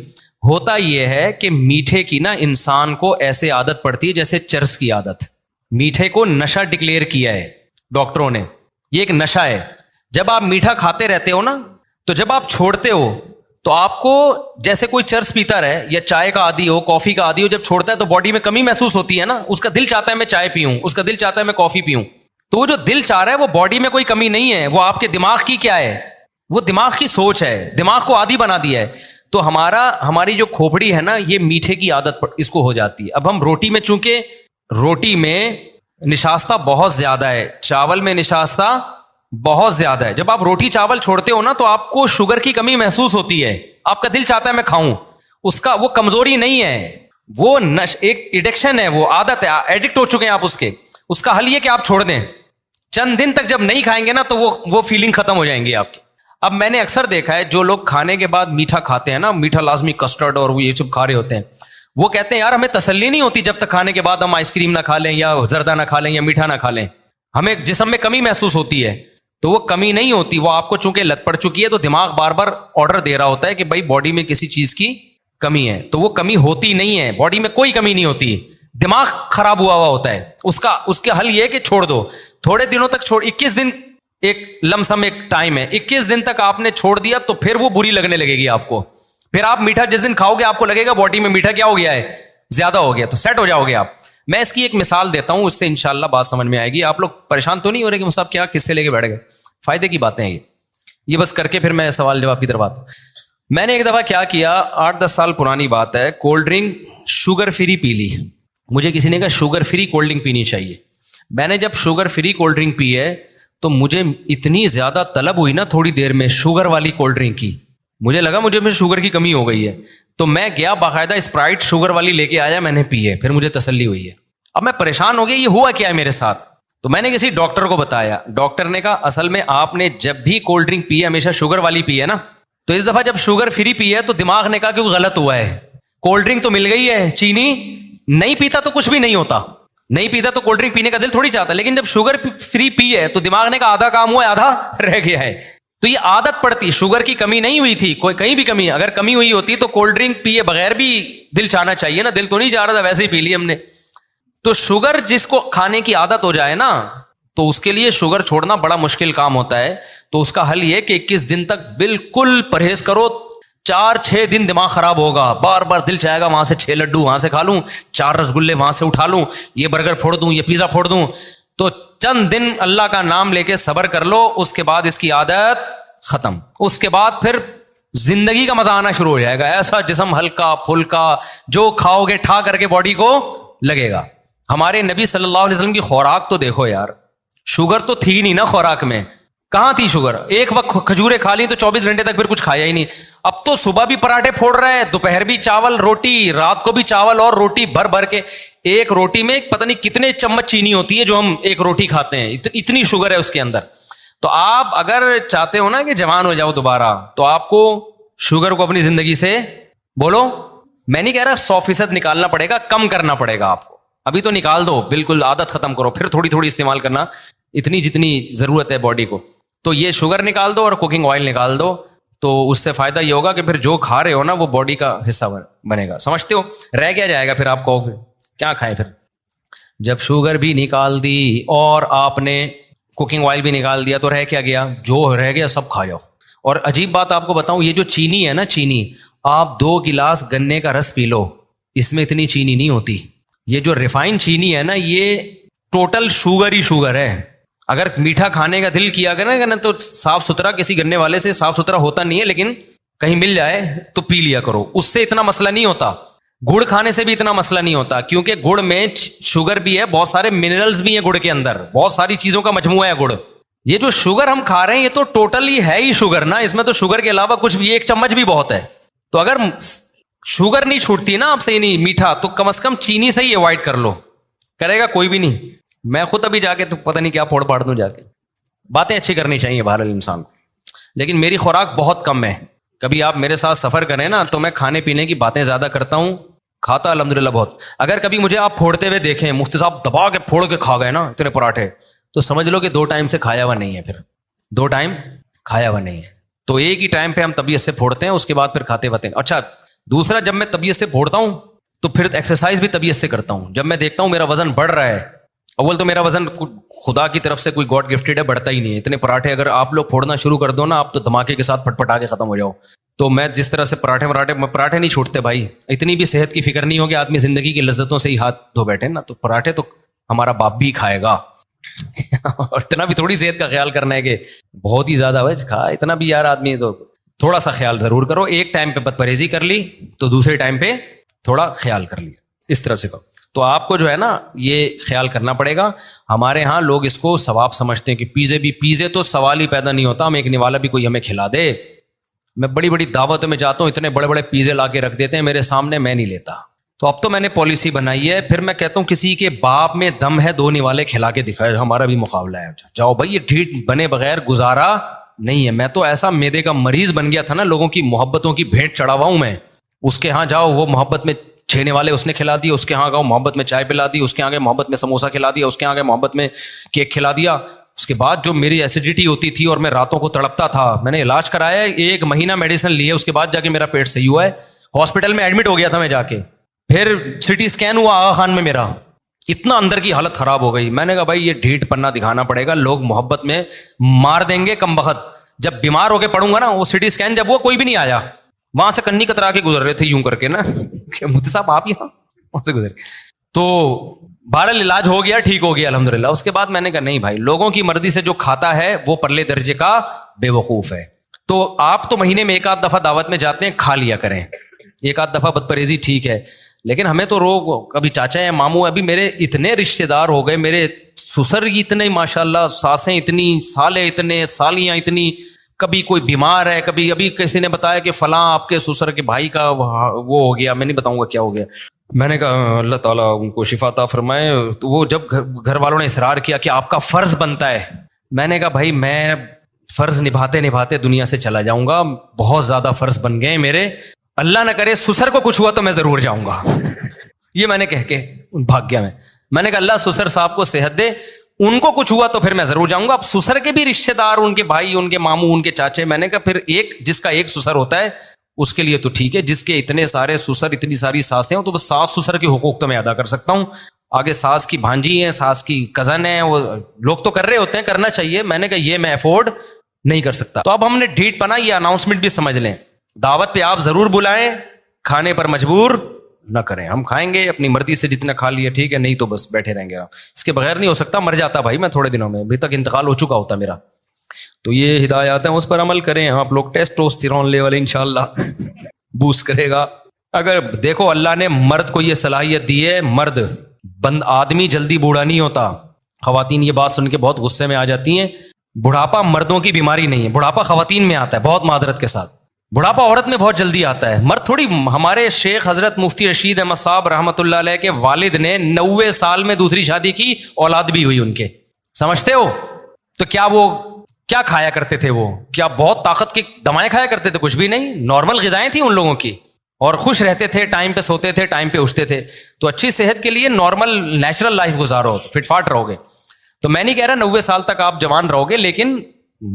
ہوتا یہ ہے کہ میٹھے کی نا انسان کو ایسے عادت پڑتی ہے جیسے چرس کی عادت. میٹھے کو نشہ ڈکلیئر کیا ہے ڈاکٹروں نے, یہ ایک نشہ ہے. جب آپ میٹھا کھاتے رہتے ہو نا, تو جب آپ چھوڑتے ہو تو آپ کو جیسے کوئی چرس پیتا رہے یا چائے کا عادی ہو, کافی کا عادی ہو, جب چھوڑتا ہے تو باڈی میں کمی محسوس ہوتی ہے نا. اس کا دل چاہتا ہے میں چائے پیوں, اس کا دل چاہتا ہے میں کافی پیوں. تو وہ جو دل چاہ رہا ہے وہ باڈی میں کوئی کمی نہیں ہے, وہ آپ کے دماغ کی کیا ہے, وہ دماغ کی سوچ ہے, دماغ کو عادی بنا دیا ہے. تو ہماری جو کھوپڑی ہے نا, یہ میٹھے کی عادت اس کو ہو جاتی ہے. اب ہم روٹی میں, چونکہ روٹی میں نشاستہ بہت زیادہ ہے, چاول میں نشاستہ بہت زیادہ ہے. جب آپ روٹی چاول چھوڑتے ہو نا تو آپ کو شوگر کی کمی محسوس ہوتی ہے, آپ کا دل چاہتا ہے میں کھاؤں. اس کا وہ کمزوری نہیں ہے, وہ ایک ایڈکشن ہے, وہ عادت ہے, ایڈکٹ ہو چکے ہیں آپ اس کے. اس کا حل یہ کہ آپ چھوڑ دیں. چند دن تک جب نہیں کھائیں گے نا تو وہ فیلنگ ختم ہو جائیں گی آپ کی. اب میں نے اکثر دیکھا ہے جو لوگ کھانے کے بعد میٹھا کھاتے ہیں نا, میٹھا لازمی کسٹرڈ اور وہ یہ سب کھا رہے ہوتے ہیں, وہ کہتے ہیں یار ہمیں تسلی نہیں ہوتی جب تک کھانے کے بعد ہم آئس کریم نہ کھا لیں یا زردہ نہ کھا لیں یا میٹھا نہ کھا لیں, ہمیں جسم میں کمی محسوس ہوتی ہے. تو وہ کمی نہیں ہوتی, وہ آپ کو چونکہ لت پڑ چکی ہے تو دماغ بار بار آرڈر دے رہا ہوتا ہے کہ بھائی باڈی میں کسی چیز کی کمی ہے. تو وہ کمی ہوتی نہیں ہے, باڈی میں کوئی کمی نہیں ہوتی, دماغ خراب ہوا ہوتا ہے. اس کا حل یہ ہے کہ چھوڑ دو, تھوڑے دنوں تک چھوڑ. 21 دن ایک لمسم ایک ٹائم ہے, 21 دن تک آپ نے چھوڑ دیا تو پھر وہ بری لگنے لگے گی آپ کو. پھر آپ میٹھا جس دن کھاؤ گے آپ کو لگے گا باڈی میں میٹھا کیا ہو گیا ہے, زیادہ ہو گیا, تو سیٹ ہو جاؤ گے آپ. میں اس کی ایک مثال دیتا ہوں, اس سے انشاءاللہ بات سمجھ میں آئے گی. آپ لوگ پریشان تو نہیں ہو رہے کہ صاحب کیا کس سے لے کے بیٹھ گئے, فائدے کی باتیں ہیں یہ بس کر کے پھر میں سوال جواب کی طرف آتا ہوں. میں نے ایک دفعہ کیا کیا, 8-10 سال پرانی بات ہے, کولڈ ڈرنک شوگر فری پی لی. مجھے کسی نے کہا شوگر فری کولڈ ڈرنک پینی چاہیے. میں نے جب شوگر فری کولڈ ڈرنک پی ہے تو مجھے اتنی زیادہ طلب ہوئی نا تھوڑی دیر میں شوگر والی کولڈ ڈرنک کی, مجھے لگا مجھے شوگر کی کمی ہو گئی ہے. تو میں گیا باقاعدہ اسپرائٹ شوگر والی لے کے آیا, میں نے پی ہے, پھر مجھے تسلی ہوئی ہے. اب میں پریشان ہو گیا یہ ہوا کیا ہے میرے ساتھ. تو میں نے کسی ڈاکٹر کو بتایا, ڈاکٹر نے کہا اصل میں آپ نے جب بھی کولڈ ڈرنک پی ہے ہمیشہ شوگر والی پی ہے نا, تو اس دفعہ جب شوگر فری پی ہے تو دماغ نے کہا کہ وہ غلط ہوا ہے, کولڈ ڈرنک تو مل گئی ہے, چینی نہیں پیتا تو کچھ بھی نہیں ہوتا, نہیں پیتا تو کولڈ ڈرنک پینے کا دل تھوڑی چاہتا, لیکن جب شوگر فری پی ہے تو دماغ نے کہا آدھا کام ہوا ہے آدھا رہ گیا ہے. تو یہ عادت پڑتی, شوگر کی کمی نہیں ہوئی تھی, کوئی کہیں بھی کمی, اگر کمی ہوئی ہوتی تو کولڈ ڈرنک پیے بغیر بھی دل چاہنا چاہیے نا, دل تو نہیں چاہ رہا تھا ویسے ہی پی لی ہم نے. تو شوگر جس کو کھانے کی عادت ہو جائے نا تو اس کے لیے شوگر چھوڑنا بڑا مشکل کام ہوتا ہے. تو اس کا حل یہ کہ 21 دن تک بالکل پرہیز کرو. 4-6 دن دماغ خراب ہوگا, بار بار دل چاہے گا وہاں سے 6 لڈو وہاں سے کھا لوں, 4 رسگلے وہاں سے اٹھا لوں, یہ برگر پھوڑ دوں, یہ پیزا پھوڑ دوں. تو چند دن اللہ کا نام لے کے صبر کر لو, اس کے بعد اس کی عادت ختم. اس کے بعد پھر زندگی کا مزہ آنا شروع ہو جائے گا, ایسا جسم ہلکا پھلکا, جو کھاؤ گے ٹھا کر کے باڈی کو لگے گا. ہمارے نبی صلی اللہ علیہ وسلم کی خوراک تو دیکھو یار, شوگر تو تھی نہیں نا خوراک میں, کہاں تھی شوگر؟ ایک وقت کھجورے کھا لی تو 24 گھنٹے تک پھر کچھ کھایا ہی نہیں. اب تو صبح بھی پراٹھے پھوڑ رہے ہیں, دوپہر بھی چاول روٹی, رات کو بھی چاول اور روٹی بھر بھر کے. ایک روٹی میں پتہ نہیں کتنے چمچ چینی ہوتی ہے جو ہم ایک روٹی کھاتے ہیں, اتنی شوگر ہے اس کے اندر. تو آپ اگر چاہتے ہو نا کہ جوان ہو جاؤ دوبارہ, تو آپ کو شوگر کو اپنی زندگی سے بولو, میں نہیں کہہ رہا 100% نکالنا پڑے گا, کم کرنا پڑے گا آپ کو. ابھی تو نکال دو, بالکل عادت ختم کرو, پھر تھوڑی تھوڑی استعمال کرنا اتنی جتنی ضرورت ہے باڈی کو. تو یہ شوگر نکال دو اور کوکنگ آئل نکال دو, تو اس سے فائدہ یہ ہوگا کہ پھر جو کھا رہے ہو نا وہ باڈی کا حصہ بنے گا. سمجھتے ہو؟ رہ کیا جائے گا پھر آپ کو, کیا کھائیں پھر؟ جب شوگر بھی نکال دی اور آپ نے کوکنگ آئل بھی نکال دیا تو رہ کیا گیا؟ جو رہ گیا سب کھا جاؤ. اور عجیب بات آپ کو بتاؤں, یہ جو چینی ہے نا, چینی, آپ 2 گلاس گنے کا رس پی لو, اس میں اتنی چینی نہیں ہوتی. یہ جو ریفائن چینی ہے نا, یہ ٹوٹل شوگر ہی شوگر ہے. اگر میٹھا کھانے کا دل کیا کرے نا تو صاف ستھرا کسی گنے والے سے صاف ستھرا ہوتا نہیں ہے, لیکن کہیں مل جائے تو پی لیا کرو, اس سے اتنا مسئلہ نہیں ہوتا. گڑ کھانے سے بھی اتنا مسئلہ نہیں ہوتا, کیونکہ گڑ میں شوگر بھی ہے, بہت سارے منرلز بھی ہیں گڑ کے اندر, بہت ساری چیزوں کا مجموعہ ہے گڑ. یہ جو شوگر ہم کھا رہے ہیں یہ تو ٹوٹلی ہے ہی شوگر نا, اس میں تو شوگر کے علاوہ کچھ بھی, 1 چمچ بھی بہت ہے. تو اگر شوگر نہیں چھوٹتی نا آپ سے, نہیں میٹھا, تو کم از کم چینی سے ہی اوائڈ کر لو. کرے گا کوئی بھی نہیں. میں خود ابھی جا کے تو پتہ نہیں کیا پھوڑ پاڑ دوں جا کے. باتیں اچھی کرنی چاہیے بہرحال انسان کو, لیکن میری خوراک بہت کم ہے. کبھی آپ میرے ساتھ سفر کریں نا تو میں کھانے پینے کی باتیں زیادہ کرتا ہوں, کھاتا الحمدللہ بہت. اگر کبھی مجھے آپ پھوڑتے ہوئے دیکھیں, مفتی صاحب دبا کے پھوڑ کے کھا گئے نا اتنے پراٹھے, تو سمجھ لو کہ 2 ٹائم سے کھایا ہوا نہیں ہے. پھر 2 ٹائم کھایا ہوا نہیں ہے, تو ایک ہی ٹائم پہ ہم طبیعت سے پھوڑتے ہیں, اس کے بعد پھر کھاتے ہوتے ہیں. اچھا دوسرا, جب میں طبیعت سے پھوڑتا ہوں تو پھر ایکسرسائز بھی طبیعت سے کرتا ہوں. جب میں دیکھتا ہوں میرا وزن بڑھ رہا ہے, اول تو میرا وزن خدا کی طرف سے کوئی گاڈ گفٹیڈ ہے, بڑھتا ہی نہیں ہے. اتنے پراٹھے اگر آپ لوگ پھوڑنا شروع کر دو نا, آپ تو دھماکے کے ساتھ پھٹ پٹا کے ختم ہو جاؤ. تو میں جس طرح سے پراٹھے نہیں چھوٹتے بھائی. اتنی بھی صحت کی فکر نہیں ہوگی, آدمی زندگی کی لذتوں سے ہی ہاتھ دھو بیٹھے نا, تو پراٹھے تو ہمارا باپ بھی کھائے گا. اور اتنا بھی تھوڑی صحت کا خیال کرنا ہے کہ بہت ہی زیادہ وجہ کھا, اتنا بھی یار آدمی تو تھوڑا سا خیال ضرور کرو. ایک ٹائم پہ بد پرہیزی کر لی تو دوسرے ٹائم پہ تھوڑا خیال کر لیا, اس طرح سے کرو. تو آپ کو جو ہے نا یہ خیال کرنا پڑے گا. ہمارے ہاں لوگ اس کو ثواب سمجھتے ہیں کہ پیزے تو سوال ہی پیدا نہیں ہوتا, ہم ایک نوالا بھی کوئی ہمیں کھلا دے. میں بڑی بڑی دعوتوں میں جاتا ہوں, اتنے بڑے بڑے پیزے لا کے رکھ دیتے ہیں میرے سامنے, میں نہیں لیتا. تو اب تو میں نے پالیسی بنائی ہے, پھر میں کہتا ہوں کسی کے باپ میں دم ہے 2 نوالے کھلا کے دکھائے, ہمارا بھی مقابلہ ہے. جاؤ بھائی, یہ ڈھیٹ بنے بغیر گزارا نہیں ہے. میں تو ایسا میدے کا مریض بن گیا تھا نا, لوگوں کی محبتوں کی بھیٹ چڑھاوا ہوں میں. اس کے ہاں جاؤ, وہ محبت میں 6 نوالے اس نے کھلا دی, اس کے ہاں گاؤ محبت میں چائے پلا دی, اس کے آگے محبت میں سموسا کھلا دیا, اس کے آگے محبت میں کیک کھلا دیا. اس کے بعد جو میری ایسیڈیٹی ہوتی تھی اور میں راتوں کو تڑپتا تھا, میں نے علاج کرایا, 1 مہینہ میڈیسن لی ہے, اس کے بعد جا کے میرا پیٹ صحیح ہوا ہے. ہاسپٹل میں ایڈمٹ ہو گیا تھا میں جا کے, پھر سٹی اسکین ہوا آغا خان میں میرا, اتنا اندر کی حالت خراب ہو گئی. میں نے کہا بھائی یہ ڈھیٹ پنا دکھانا پڑے گا, لوگ محبت میں مار دیں گے کم بخت. جب بیمار ہو کے پڑوں گا نا, وہ سٹی اسکین جب وہ کوئی بھی نہیں آیا, وہاں سے کنی کترا کے گزر رہے تھے یوں کر کے نا, کہ مفتی صاحب آپ یہاں وہاں سے گزر. تو بہرحال علاج ہو گیا, ٹھیک ہو گیا الحمدللہ. اس کے بعد میں نے کہا نہیں بھائی, لوگوں کی مرضی سے جو کھاتا ہے وہ پرلے درجے کا بے وقوف ہے. تو آپ تو مہینے میں 1 آدھ دفعہ دعوت میں جاتے ہیں, کھا لیا کریں 1 آدھ دفعہ بد پرہیزی ٹھیک ہے, لیکن ہمیں تو روگ, کبھی چاچا یا ماموں, ابھی میرے اتنے رشتے دار ہو گئے, میرے سسر اتنے ماشاءاللہ, ساسیں اتنی, سالے اتنے, سالیاں اتنی, کبھی کوئی بیمار ہے, کبھی ابھی کسی نے بتایا کہ فلاں آپ کے سسر کے بھائی کا وہ ہو گیا, میں نہیں بتاؤں گا کیا ہو گیا. میں نے کہا اللہ تعالیٰ ان کو شفا عطا فرمائے. تو وہ جب گھر والوں نے اصرار کیا کہ آپ کا فرض بنتا ہے, میں نے کہا بھائی میں فرض نبھاتے نبھاتے دنیا سے چلا جاؤں گا, بہت زیادہ فرض بن گئے میرے, اللہ نہ کرے سسر کو کچھ ہوا تو میں ضرور جاؤں گا. یہ میں نے کہہ کے بھاگ گیا. میں نے کہا اللہ سسر صاحب کو صحت دے, ان کو کچھ ہوا تو پھر میں ضرور جاؤں گا. اب سسر کے بھی رشتے دار, ان کے بھائی, ان کے ماموں, ان کے چاچے, میں نے کہا پھر جس کا ایک سسر ہوتا ہے اس کے لیے تو ٹھیک ہے, جس کے اتنے سارے سسر, اتنی ساری ساسیں ہوں, تو بس ساس سسر کے حقوق تو میں ادا کر سکتا ہوں. آگے ساس کی بھانجی ہیں, ساس کی کزن ہیں, وہ لوگ تو کر رہے ہوتے ہیں, کرنا چاہیے. میں نے کہا یہ میں افورڈ نہیں کر سکتا. تو اب ہم نے ڈھیٹ پنا, یہ اناؤنسمنٹ بھی سمجھ لیں, دعوت پہ آپ ضرور بلائیں, کھانے پر مجبور نہ کریں. ہم کھائیں گے اپنی مرضی سے, جتنا کھا لیا ٹھیک ہے, نہیں تو بس بیٹھے رہیں گے. اس کے بغیر نہیں ہو سکتا, مر جاتا بھائی میں تھوڑے دنوں میں, ابھی تک انتقال ہو چکا ہوتا میرا. تو یہ ہدایات ہیں, اس پر عمل کریں آپ لوگ. ٹیسٹوسٹیرون لیول انشاءاللہ بوسٹ کرے گا. اگر دیکھو اللہ نے مرد کو یہ صلاحیت دی ہے, آدمی جلدی بوڑھا نہیں ہوتا. خواتین یہ بات سن کے بہت غصے میں آ جاتی ہیں, بڑھاپا مردوں کی بیماری نہیں ہے, بڑھاپا خواتین میں آتا ہے بہت معذرت کے ساتھ. بڑھاپا عورت میں بہت جلدی آتا ہے, مرد تھوڑی. ہمارے شیخ حضرت مفتی رشید احمد صاحب رحمۃ اللہ علیہ کے والد نے 90 سال میں دوسری شادی کی, اولاد بھی ہوئی ان کے. سمجھتے ہو؟ تو کیا وہ کیا کھایا کرتے تھے؟ وہ کیا بہت طاقت کی دوائیں کھایا کرتے تھے؟ کچھ بھی نہیں, نارمل غذائیں تھیں ان لوگوں کی, اور خوش رہتے تھے, ٹائم پہ سوتے تھے, ٹائم پہ اٹھتے تھے. تو اچھی صحت کے لیے نارمل نیچرل لائف گزارو, فٹ فاٹ رہو گے. تو میں نہیں کہہ رہا 90 سال تک آپ جوان رہو گے, لیکن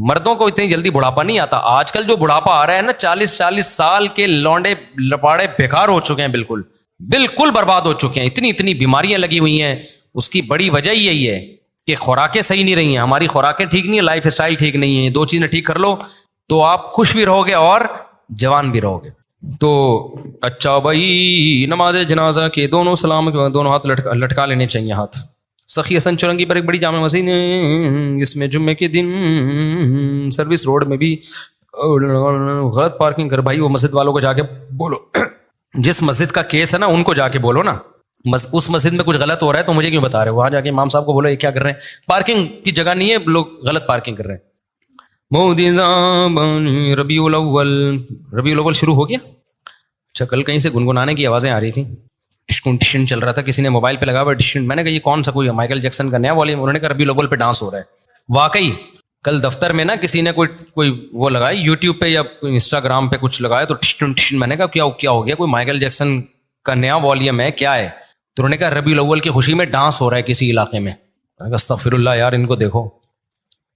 مردوں کو اتنی جلدی بڑھاپا نہیں آتا. آج کل جو بڑھاپا آ رہا ہے نا, 40 سال کے لونڈے لپاڑے بیکار ہو چکے ہیں, بالکل بالکل برباد ہو چکے ہیں. اتنی بیماریاں لگی ہوئی ہیں. اس کی بڑی وجہ یہی ہے کہ خوراکیں صحیح نہیں رہی ہیں, ہماری خوراکیں ٹھیک نہیں ہیں, لائف اسٹائل ٹھیک نہیں ہے. 2 چیزیں ٹھیک کر لو تو آپ خوش بھی رہو گے اور جوان بھی رہو گے. تو اچھا بھائی, نماز جنازہ کے دونوں سلام کے بعد دونوں ہاتھ لٹکا لینے چاہیے ہاتھ. سخی حسن چورنگی پر ایک بڑی جامع مسجد ہے, اس میں جمعے کے دن سروس روڈ میں بھی غلط پارکنگ کر. بھائی وہ مسجد والوں کو جا کے بولو, جس مسجد کا کیس ہے نا ان کو جا کے بولو نا, اس مسجد میں کچھ غلط ہو رہا ہے تو مجھے کیوں بتا رہے ہو؟ وہاں جا کے امام صاحب کو بولو یہ کیا کر رہے ہیں, پارکنگ کی جگہ نہیں ہے, لوگ غلط پارکنگ کر رہے ہیں. مودی ربیع الاول شروع ہو گیا. اچھا, کل کہیں سے گنگنانے کی آوازیں آ رہی تھیں, ٹشن چل رہا تھا, کسی نے موبائل پہ لگا ہوا ٹشن. میں نے کہا یہ کون سا کوئی مائیکل جیکسن کا نیا والیوم؟ انہوں نے کہا ربیع الاول پہ ڈانس ہو رہا ہے. واقعی کل دفتر میں نا کسی نے کوئی وہ لگائی یوٹیوب پہ یا انسٹاگرام پہ کچھ لگایا تو ٹشن. میں نے کہا کیا ہو گیا, کوئی مائیکل جیکسن کا نیا والیوم ہے کیا ہے؟ تو انہوں نے کہا ربیع الاول کی خوشی میں ڈانس ہو رہا ہے کسی علاقے میں. استغفر اللہ یار, ان کو دیکھو.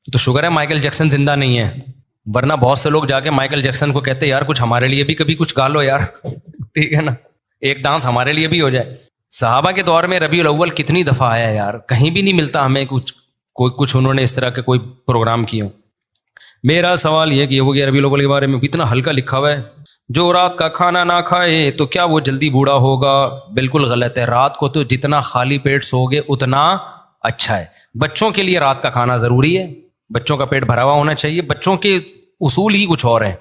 تو شکر ہے مائیکل جیکسن زندہ نہیں ہے, ورنہ بہت سے لوگ جا کے مائیکل جیکسن کو کہتے یار کچھ ہمارے لیے بھی کبھی کچھ گا لو یار, ٹھیک ہے نا, ایک ڈانس ہمارے لیے بھی ہو جائے. صحابہ کے دور میں ربیع الاول کتنی دفعہ آیا ہے یار, کہیں بھی نہیں ملتا ہمیں کچھ انہوں نے اس طرح کے کوئی پروگرام کیے ہوں. میرا سوال یہ کہ وہ گیا ربیع الاول کے بارے میں اتنا ہلکا لکھا ہوا ہے, جو رات کا کھانا نہ کھائے تو کیا وہ جلدی بوڑھا ہوگا؟ بالکل غلط ہے. رات کو تو جتنا خالی پیٹ سو گے اتنا اچھا ہے. بچوں کے لیے رات کا کھانا ضروری ہے, بچوں کا پیٹ بھرا ہوا ہونا چاہیے. بچوں کے اصول ہی کچھ اور ہیں.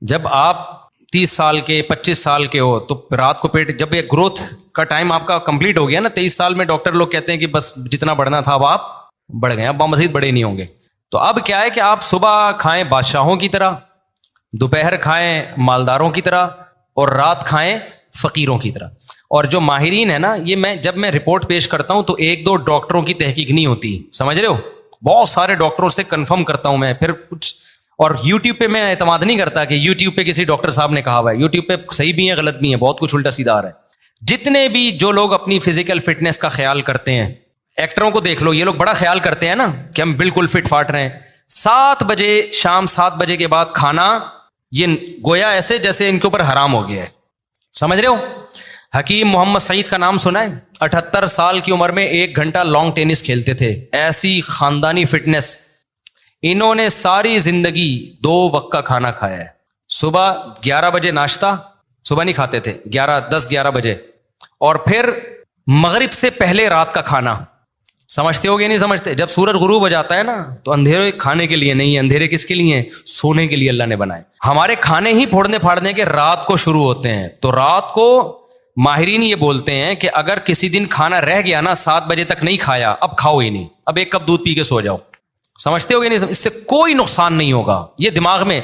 جب آپ 30 سال کے 25 سال کے ہو تو رات کو پیٹ, جب یہ گروتھ کا ٹائم آپ کا کمپلیٹ ہو گیا نا 23 سال میں, ڈاکٹر لوگ کہتے ہیں کہ بس جتنا بڑھنا تھا اب آپ بڑھ گئے, اب مزید بڑے نہیں ہوں گے. تو اب کیا ہے کہ آپ صبح کھائیں بادشاہوں کی طرح, دوپہر کھائیں مالداروں کی طرح, اور رات کھائیں فقیروں کی طرح. اور جو ماہرین ہے نا, یہ جب میں رپورٹ پیش کرتا ہوں تو 1-2 ڈاکٹروں کی تحقیق نہیں ہوتی, سمجھ رہے ہو, بہت سارے ڈاکٹروں سے کنفرم کرتا ہوں میں پھر کچھ. اور یوٹیوب پہ میں اعتماد نہیں کرتا کہ یوٹیوب پہ کسی ڈاکٹر صاحب نے کہا ہوا ہے. یوٹیوب پہ صحیح بھی ہے غلط بھی ہے, بہت کچھ الٹا سیدھا آ رہا ہے. جتنے بھی جو لوگ اپنی فزیکل فٹنس کا خیال کرتے ہیں, ایکٹروں کو دیکھ لو, یہ لوگ بڑا خیال کرتے ہیں نا کہ ہم بالکل فٹ فاٹ رہے ہیں. 7 بجے شام 7 بجے کے بعد کھانا, یہ گویا ایسے جیسے ان کے اوپر حرام ہو گیا ہے, سمجھ رہے ہو. حکیم محمد سعید کا نام سنا ہے؟ 78 سال کی عمر میں 1 گھنٹہ لانگ ٹینس کھیلتے تھے. ایسی خاندانی فٹنس. انہوں نے ساری زندگی 2 وقت کا کھانا کھایا ہے. صبح 11 بجے ناشتہ, صبح نہیں کھاتے تھے, 10-11 بجے, اور پھر مغرب سے پہلے رات کا کھانا. سمجھتے ہو گے نہیں سمجھتے؟ جب سورج غروب ہو جاتا ہے نا تو اندھیرے کھانے کے لیے نہیں ہے, اندھیرے کس کے لیے ہیں؟ سونے کے لیے اللہ نے بنائے. ہمارے کھانے ہی پھوڑنے پھاڑنے کے رات کو شروع ہوتے ہیں. تو رات کو ماہرین یہ بولتے ہیں کہ اگر کسی دن کھانا رہ گیا نا 7 بجے تک نہیں کھایا, اب کھاؤ ہی نہیں, اب 1 کپ دودھ پی کے سو جاؤ. سمجھتے ہو گے نہیں, اس سے کوئی نقصان نہیں ہوگا. یہ دماغ میں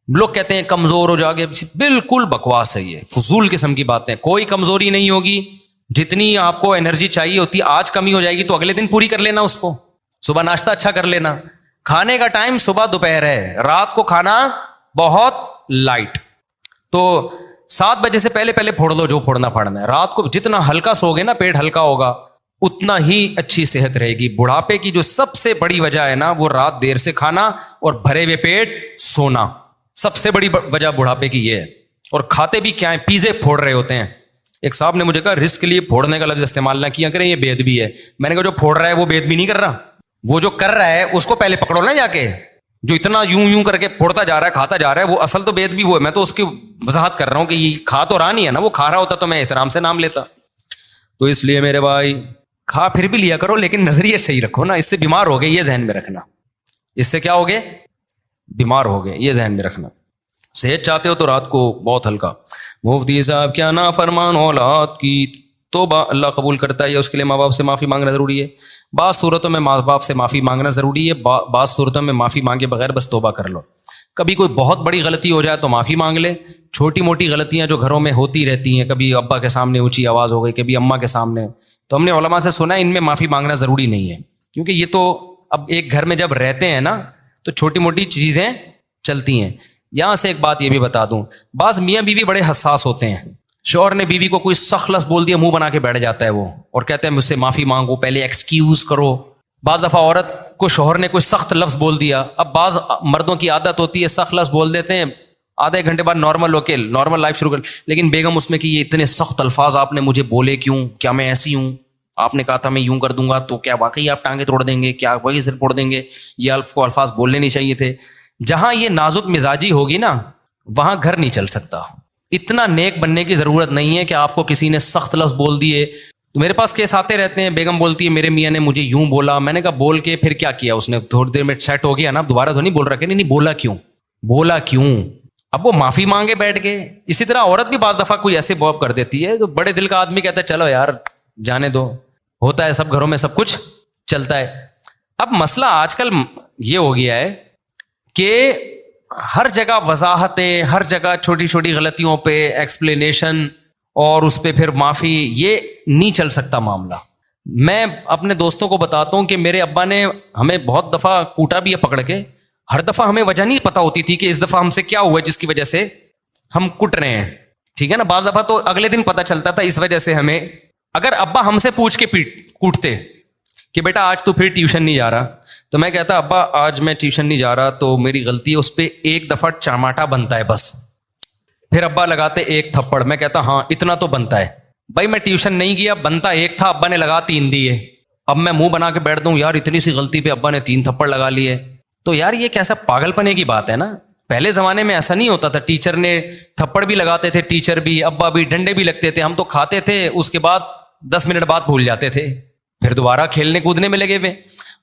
لوگ کہتے ہیں کمزور ہو جاؤ گے, بالکل بکواس ہے, یہ فضول قسم کی باتیں. کوئی کمزوری نہیں ہوگی. جتنی آپ کو انرجی چاہیے ہوتی, آج کمی ہو جائے گی تو اگلے دن پوری کر لینا اس کو. صبح ناشتہ اچھا کر لینا. کھانے کا ٹائم صبح دوپہر ہے, رات کو کھانا بہت لائٹ. تو 7 بجے سے پہلے پھوڑ لو جو پھوڑنا پھاڑنا ہے. رات کو جتنا ہلکا سوگے نا, پیٹ ہلکا ہوگا, اتنا ہی اچھی صحت رہے گی. بڑھاپے کی جو سب سے بڑی وجہ ہے نا, وہ رات دیر سے کھانا اور بھرے ہوئے پیٹ سونا. سب سے بڑی وجہ بڑھاپے کی یہ ہے. اور کھاتے بھی کیا ہے, پیزے پھوڑ رہے ہوتے ہیں. ایک صاحب نے مجھے کہا رزق کے لیے پھوڑنے کا لفظ استعمال نہ کیا کریں, یہ بے ادبی ہے. میں نے کہا جو پھوڑ رہا ہے وہ بے ادبی نہیں کر رہا, وہ جو کر رہا ہے اس کو پہلے پکڑو نا جا کے. جو اتنا یوں کر کے پھوڑتا جا رہا ہے, کھاتا جا رہا ہے, وہ اصل تو بے ادبی وہ ہے. میں تو اس کی وضاحت کر رہا ہوں کہ یہ کھا تو رہا نہیں ہے نا, وہ کھا رہا ہوتا تو میں احترام سے نام لیتا. تو اس لیے میرے بھائی کھا پھر بھی لیا کرو, لیکن نظریہ صحیح رکھو نا. اس سے بیمار ہو گئے, یہ ذہن میں رکھنا. اس سے کیا ہو گئے؟ بیمار ہو گئے, یہ ذہن میں رکھنا. صحت چاہتے ہو تو رات کو بہت ہلکا. مفتی صاحب کیا نافرمان اولاد کی توبہ اللہ قبول کرتا ہے یا اس کے لیے ماں باپ سے معافی مانگنا ضروری ہے؟ بعض صورتوں میں ماں باپ سے معافی مانگنا ضروری ہے، بعض صورتوں میں معافی مانگے بغیر بس توبہ کر لو۔ کبھی کوئی بہت بڑی غلطی ہو جائے تو معافی مانگ لے، چھوٹی موٹی غلطیاں جو گھروں میں ہوتی رہتی ہیں، کبھی ابا کے سامنے اونچی آواز ہو گئی، کبھی اماں کے سامنے، تو ہم نے علماء سے سنا ہے ان میں معافی مانگنا ضروری نہیں ہے، کیونکہ یہ تو اب ایک گھر میں جب رہتے ہیں نا تو چھوٹی موٹی چیزیں چلتی ہیں۔ یہاں سے ایک بات یہ بھی بتا دوں، بعض میاں بیوی بڑے حساس ہوتے ہیں، شوہر نے بیوی کو کوئی سخت لفظ بول دیا منہ بنا کے بیٹھ جاتا ہے وہ، اور کہتے ہیں مجھ سے معافی مانگو، پہلے ایکسکیوز کرو۔ بعض دفعہ عورت کو شوہر نے کوئی سخت لفظ بول دیا، اب بعض مردوں کی عادت ہوتی ہے سخت لفظ بول دیتے ہیں، آدھے ایک گھنٹے بعد نارمل لائف شروع کر، لیکن بیگم اس میں کہ یہ اتنے سخت الفاظ آپ نے مجھے بولے کیوں، کیا میں ایسی ہوں، آپ نے کہا تھا میں یوں کر دوں گا، تو کیا واقعی آپ ٹانگیں توڑ دیں گے، کیا وہی سر پھوڑ دیں گے، یہ کو الفاظ بولنے نہیں چاہیے تھے۔ جہاں یہ نازک مزاجی ہوگی نا وہاں گھر نہیں چل سکتا۔ اتنا نیک بننے کی ضرورت نہیں ہے کہ آپ کو کسی نے سخت لفظ بول دیے۔ تو میرے پاس کیس آتے رہتے ہیں، بیگم بولتی ہے میرے میاں نے مجھے یوں بولا، میں نے کہا بول کے پھر کیا کیا اس نے؟ تھوڑی دیر میں سیٹ ہو گیا نا، دوبارہ تو نہیں بول رہا کہ نہیں بولا کیوں؟ اب وہ معافی مانگے بیٹھ گئے۔ اسی طرح عورت بھی بعض دفعہ کوئی ایسے بوب کر دیتی ہے تو بڑے دل کا آدمی کہتا ہے چلو یار جانے دو، ہوتا ہے، سب گھروں میں سب کچھ چلتا ہے۔ اب مسئلہ آج کل یہ ہو گیا ہے کہ ہر جگہ وضاحتیں، ہر جگہ چھوٹی چھوٹی غلطیوں پہ ایکسپلینیشن اور اس پہ پھر معافی، یہ نہیں چل سکتا معاملہ۔ میں اپنے دوستوں کو بتاتا ہوں کہ میرے ابا نے ہمیں بہت دفعہ کوٹا بھی ہے پکڑ کے، ہر دفعہ ہمیں وجہ نہیں پتا ہوتی تھی کہ اس دفعہ ہم سے کیا ہوا ہے جس کی وجہ سے ہم کٹ رہے ہیں، ٹھیک ہے نا؟ بعض دفعہ تو اگلے دن پتا چلتا تھا اس وجہ سے ہمیں، اگر ابا ہم سے پوچھ کے کوٹتے کہ بیٹا آج تو پھر ٹیوشن نہیں جا رہا، تو میں کہتا ابا آج میں ٹیوشن نہیں جا رہا تو میری غلطی ہے، اس پہ ایک دفعہ چماٹا بنتا ہے بس۔ پھر ابا لگاتے ایک تھپڑ، میں کہتا ہاں اتنا تو بنتا ہے بھائی، میں ٹیوشن نہیں گیا، بنتا ایک تھا، ابا نے لگا 3 دیے، اب میں منہ بنا کے بیٹھ دوں یار اتنی سی غلطی پہ ابا نے 3 تھپڑ لگا لیے، تو یار یہ کیسا پاگل پنے کی بات ہے نا۔ پہلے زمانے میں ایسا نہیں ہوتا تھا، ٹیچر نے تھپڑ بھی لگاتے تھے، ٹیچر بھی، ابا بھی، ڈنڈے بھی لگتے تھے، ہم تو کھاتے تھے، اس کے بعد 10 منٹ بعد بھول جاتے تھے، پھر دوبارہ کھیلنے کودنے میں لگے ہوئے۔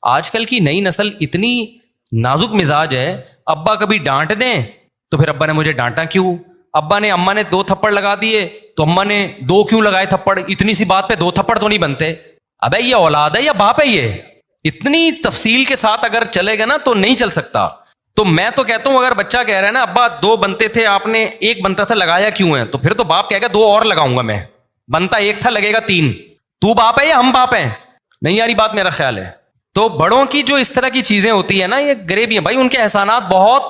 آج کل کی نئی نسل اتنی نازک مزاج ہے، ابا کبھی ڈانٹ دیں تو پھر ابا نے مجھے ڈانٹا کیوں، ابا نے اماں نے 2 تھپڑ لگا دیے تو اماں نے 2 کیوں لگائے تھپڑ، اتنی سی بات پہ 2 تھپڑ تو نہیں بنتے۔ ابے یہ اولاد ہے یا باپ ہے؟ یہ اتنی تفصیل کے ساتھ اگر چلے گا نا تو نہیں چل سکتا۔ تو میں تو کہتا ہوں اگر بچہ کہہ رہا ہے نا ابا 2 بنتے تھے آپ نے 1 بنتا تھا لگایا کیوں ہے، تو پھر تو باپ کہے گا 2 اور لگاؤں گا میں، بنتا 1 تھا لگے گا 3، تو باپ ہے یا ہم باپ ہیں؟ نہیں یاری بات میرا خیال ہے۔ تو بڑوں کی جو اس طرح کی چیزیں ہوتی ہیں نا یہ گریبی ہیں بھائی، ان کے احسانات بہت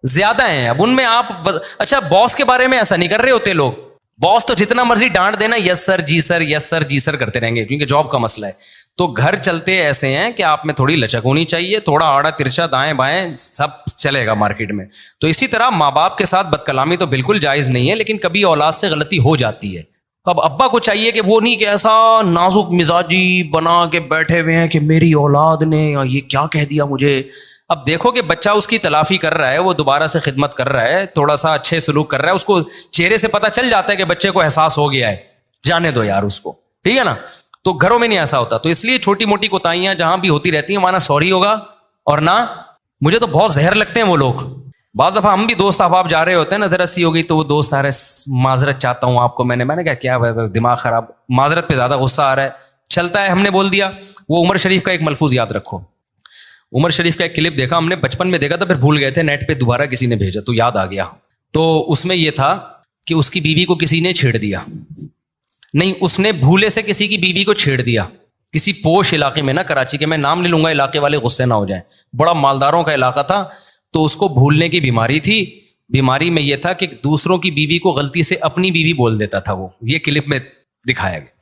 زیادہ ہیں۔ اب ان میں آپ اچھا باس کے بارے میں ایسا نہیں کر رہے ہوتے لوگ، باس تو جتنا مرضی ڈانٹ دینا یس سر جی سر یس سر جی سر کرتے رہیں گے کیونکہ جاب کا مسئلہ ہے۔ تو گھر چلتے ایسے ہیں کہ آپ میں تھوڑی لچک ہونی چاہیے، تھوڑا آڑا ترچا دائیں بائیں سب چلے گا مارکیٹ میں۔ تو اسی طرح ماں باپ کے ساتھ بد کلامی تو بالکل جائز نہیں ہے، لیکن کبھی اولاد سے غلطی ہو جاتی ہے۔ اب ابا کو چاہیے کہ وہ نہیں کہ ایسا نازک مزاجی بنا کے بیٹھے ہوئے ہیں کہ میری اولاد نے یہ کیا کہہ دیا مجھے۔ اب دیکھو کہ بچہ اس کی تلافی کر رہا ہے، وہ دوبارہ سے خدمت کر رہا ہے، تھوڑا سا اچھے سلوک کر رہا ہے، اس کو چہرے سے پتہ چل جاتا ہے کہ بچے کو احساس ہو گیا ہے، جانے دو یار اس کو، ٹھیک ہے نا۔ تو گھروں میں نہیں ایسا ہوتا، تو اس لیے چھوٹی موٹی کوتاہیاں جہاں بھی ہوتی رہتی ہیں وہاں نہ سوری ہوگا اور نہ، مجھے تو بہت زہر لگتے ہیں وہ لوگ۔ بعض دفعہ ہم بھی دوست احباب جا رہے ہوتے ہیں نا، ذرا سی ہو گئی تو وہ دوست آ رہا ہے معذرت چاہتا ہوں آپ کو، میں نے کہا کیا دماغ خراب، معذرت پہ زیادہ غصہ آ رہا ہے، چلتا ہے ہم نے بول دیا۔ وہ عمر شریف کا ایک ملفوظ یاد رکھو، عمر شریف کا ایک کلپ دیکھا ہم نے، بچپن میں دیکھا تھا پھر بھول گئے تھے، نیٹ پہ دوبارہ کسی نے بھیجا تو یاد آ گیا۔ تو اس میں یہ تھا کہ اس کی بیوی کو کسی نے چھیڑ دیا، نہیں اس نے بھولے سے کسی کی بیوی کو چھیڑ دیا، کسی پوش علاقے میں نا کراچی کے، میں نام نہیں لوں گا علاقے والے غصے نہ ہو جائیں، بڑا مالداروں کا علاقہ تھا، تو اس کو بھولنے کی بیماری تھی۔ بیماری میں یہ تھا کہ دوسروں کی بیوی کو غلطی سے اپنی بیوی بول دیتا تھا، وہ یہ کلپ میں دکھایا گیا۔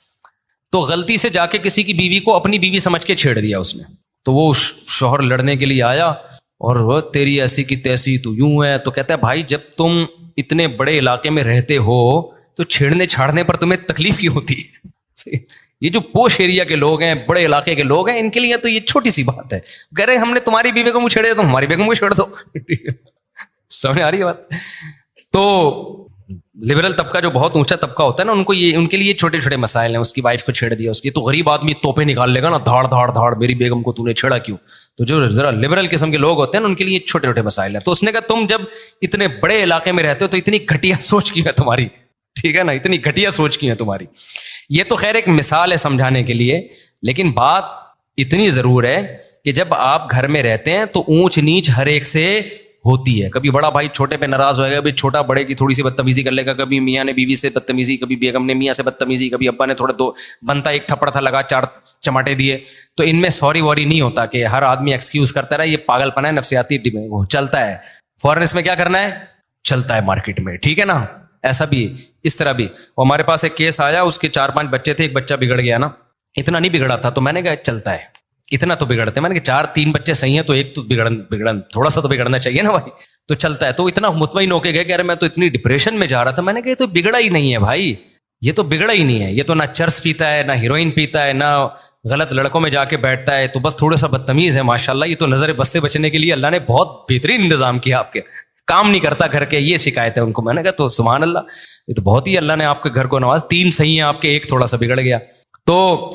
تو غلطی سے جا کے کسی کی بیوی کو اپنی بیوی سمجھ کے چھیڑ دیا اس نے، تو وہ شوہر لڑنے کے لیے آیا اور وہ تیری ایسی کی تیسی تو یوں ہے، تو کہتا ہے بھائی جب تم اتنے بڑے علاقے میں رہتے ہو تو چھیڑنے چھاڑنے پر تمہیں تکلیف کیوں ہوتی ہے؟ یہ جو پوش ایریا کے لوگ ہیں، بڑے علاقے کے لوگ ہیں، ان کے لیے تو یہ چھوٹی سی بات ہے، کہہ رہے ہم نے تمہاری بیوی کو منہ چھیڑے تو ہماری بیگم کو چھیڑ دو۔ سمجھ آ رہی ہے بات؟ تو لبرل طبقہ جو بہت اونچا طبقہ ہوتا ہے نا، ان کے لیے چھوٹے چھوٹے مسائل ہیں، اس کی وائف کو چھیڑ دیا، اس کی، تو غریب آدمی توپے نکال لے گا نا، دھاڑ دھاڑ دھاڑ، میری بیگم کو تو نے چھیڑا کیوں؟ تو جو ذرا لبرل قسم کے لوگ ہوتے ہیں نا ان کے لیے چھوٹے چھوٹے مسائل ہیں۔ تو اس نے کہا تم جب اتنے بڑے علاقے میں رہتے ہو تو اتنی گھٹیا سوچ کی ہے تمہاری، ٹھیک ہے نا، اتنی گھٹیا سوچ کی ہے تمہاری۔ یہ تو خیر ایک مثال ہے سمجھانے کے لیے، لیکن بات اتنی ضرور ہے کہ جب آپ گھر میں رہتے ہیں تو اونچ نیچ ہر ایک سے ہوتی ہے. کبھی بڑا بھائی چھوٹے پہ ناراض ہوئے گا، کبھی چھوٹا بڑے کی تھوڑی سی بدتمیزی کر لے گا، کبھی میاں نے بیوی سے بدتمیزی، کبھی بیگم نے میاں سے بدتمیزی، کبھی ابا نے تھوڑا دو بنتا ایک تھپڑ تھا لگا 4 چماٹے دیے. تو ان میں سوری ووری نہیں ہوتا کہ ہر آدمی ایکسکیوز کرتا رہا، یہ پاگل پنا ہے، نفسیاتی وہ چلتا ہے فوراً. اس میں کیا کرنا ہے، چلتا ہے مارکیٹ میں، ٹھیک ہے نا. ایسا بھی اس طرح بھی. ہمارے پاس ایک کیس آیا، اس کے 4-5 بچے تھے، ایک بچہ بگڑ گیا نا. اتنا نہیں بگڑا تھا تو میں نے کہا چلتا ہے، اتنا تو بگڑتے. میں نے کہا 3 بچے صحیح ہیں تو ایک تو بگڑن تھوڑا سا تو بگڑنا چاہیے نا بھائی، تو چلتا ہے. تو اتنا مطمئن ہو کے گئے کہ ارے میں تو اتنی ڈپریشن میں جا رہا تھا. میں نے کہا یہ تو بگڑا ہی نہیں ہے بھائی، یہ تو بگڑا ہی نہیں ہے، یہ تو نہ چرس پیتا ہے، نہ ہیروئن پیتا ہے، نہ غلط لڑکوں میں جا کے بیٹھتا ہے، تو بس تھوڑا سا بدتمیز ہے. ماشاءاللہ یہ تو نظر بس سے بچنے کے لیے اللہ نے بہت بہترین انتظام کیا. آپ کے کام نہیں کرتا گھر کے، یہ شکایت ہے ان کو. میں نے کہا تو سبحان اللہ، یہ تو بہت ہی اللہ نے آپ کے گھر کو نواز. 3 صحیح ہیں آپ کے، ایک تھوڑا سا بگڑ گیا. تو